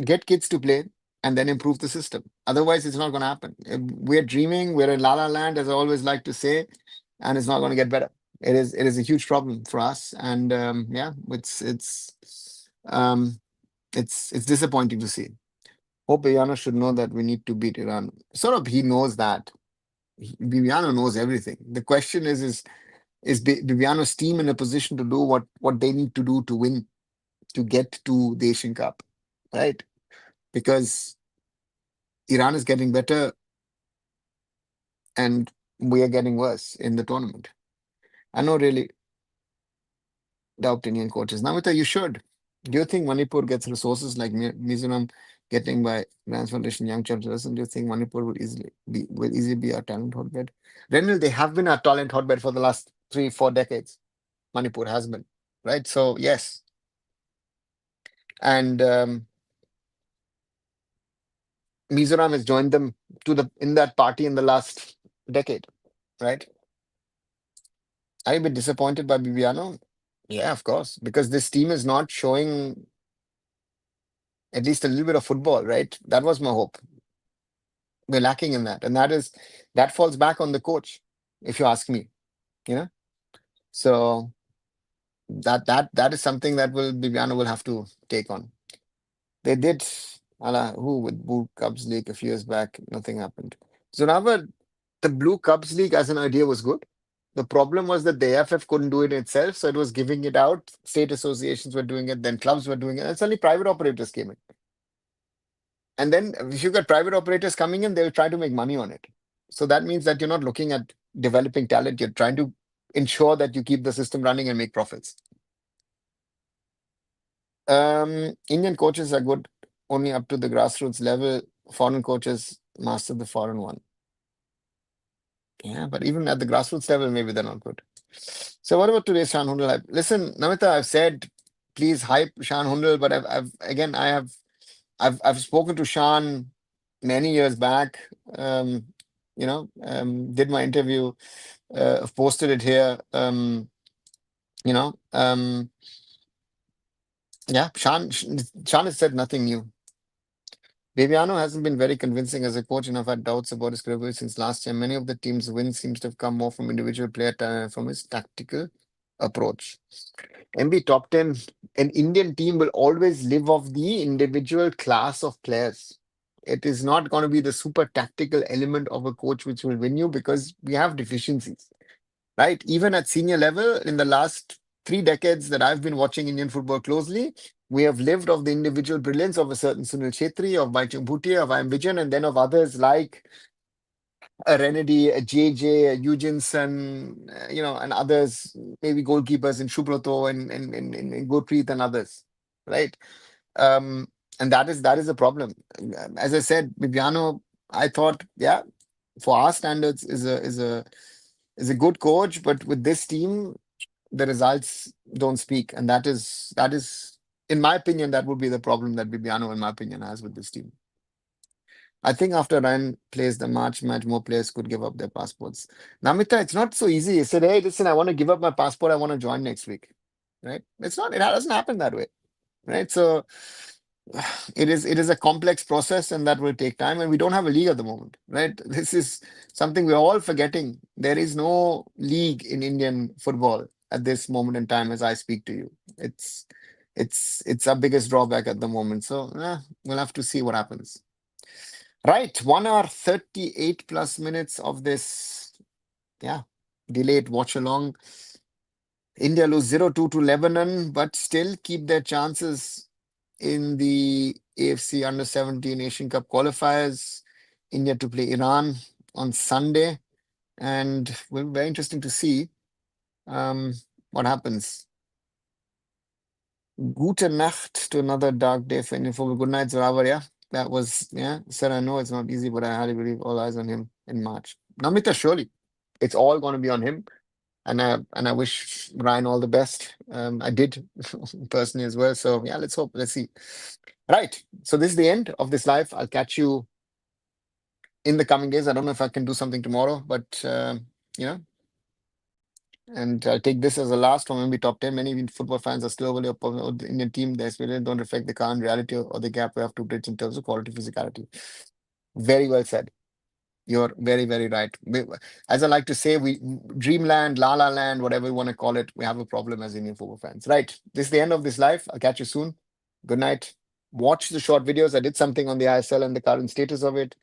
Get kids to play and then improve the system. Otherwise, it's not going to happen. We're dreaming, we're in La La Land, as I always like to say, and it's not going to get better. It is a huge problem for us. And yeah, it's disappointing to see. Hope Bibiano should know that we need to beat Iran. Sort of, he knows that. Bibiano knows everything. The question is Bibiano's team in a position to do what they need to do to win, to get to the Asian Cup, right? Because Iran is getting better and we are getting worse in the tournament. I know really doubt Indian coaches. Namita, you should. Do you think Manipur gets resources like Mizoram getting by Grants Foundation Young Champions? Do you think Manipur will easily be our talent hotbed? Renal, they have been our talent hotbed for the last 3-4 decades. Manipur has been, right? So yes. And Mizoram has joined them in that party in the last decade, right? Are you a bit disappointed by Bibiano? Yeah, of course, because this team is not showing at least a little bit of football, right? That was my hope. We're lacking in that, and that falls back on the coach, if you ask me. You know, so that is something that Bibiano will have to take on. They did who with Blue Cubs League a few years back, nothing happened. So now the Blue Cubs League as an idea was good. The problem was that the AFF couldn't do it itself, so it was giving it out. State associations were doing it, then clubs were doing it, and suddenly private operators came in. And then if you've got private operators coming in, they'll try to make money on it. So that means that you're not looking at developing talent, you're trying to ensure that you keep the system running and make profits. Indian coaches are good only up to the grassroots level. Foreign coaches master the foreign one. Yeah, but even at the grassroots level, maybe they're not good. So what about today's shareholder live? Listen, Namita, I've said please hype Shan Hundal. But I've spoken to Shan many years back. Did my interview, I've posted it here. You know, yeah, Shan has said nothing new. Bibiano hasn't been very convincing as a coach, and I've had doubts about his credibility since last year. Many of the team's wins seems to have come more from individual player talent and from his tactical approach. MB top 10, an Indian team will always live off the individual class of players. It is not going to be the super tactical element of a coach which will win you because we have deficiencies, right? Even at senior level, in the last 3 decades that I've been watching Indian football closely, we have lived off the individual brilliance of a certain Sunil Chetri, of Baichung Bhutia, of I. M. Vijayan, and then of others like a Renedy, a JJ, a Eugenson, and others, maybe goalkeepers in Shubroto and Gurpreet and others, right? Um, and that is a problem. As I said, Bibiano, I thought, yeah, for our standards, is a good coach, but with this team, the results don't speak, and that is, in my opinion, that would be the problem that Bibiano, in my opinion, has with this team. I think after Ryan plays the March match, more players could give up their passports. Namita, it's not so easy. He said, "Hey, listen, I want to give up my passport. I want to join next week." Right? It's not. It doesn't happen that way. Right? So it is a complex process, and that will take time. And we don't have a league at the moment. Right? This is something we're all forgetting. There is no league in Indian football at this moment in time, as I speak to you. It's our biggest drawback at the moment. So we'll have to see what happens. Right, 1 hour 38 plus minutes of this, delayed watch along. India lose 0-2 to Lebanon, but still keep their chances in the AFC Under-17 Asian Cup qualifiers. India to play Iran on Sunday, and will be very interesting to see what happens. Gute Nacht to another dark day for Indian football. Good night, Zoravar. Yeah, that was, sir, I know it's not easy, but I highly believe all eyes on him in March. Namita, surely it's all going to be on him. And I wish Ryan all the best. I did personally as well. So yeah, let's hope. Let's see. Right. So this is the end of this live. I'll catch you in the coming days. I don't know if I can do something tomorrow, but and I'll take this as a last from maybe top 10. Many football fans are still overly opposed of the Indian team. Their experience don't reflect the current reality or the gap we have to bridge in terms of quality physicality. Very well said. You're very, very right. As I like to say, we dreamland, la la land, whatever you want to call it, we have a problem as Indian football fans. Right. This is the end of this live. I'll catch you soon. Good night. Watch the short videos. I did something on the ISL and the current status of it.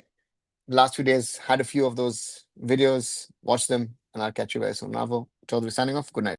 The last few days had a few of those videos. Watch them, and I'll catch you guys soon. Chaudhuri signing off. Good night.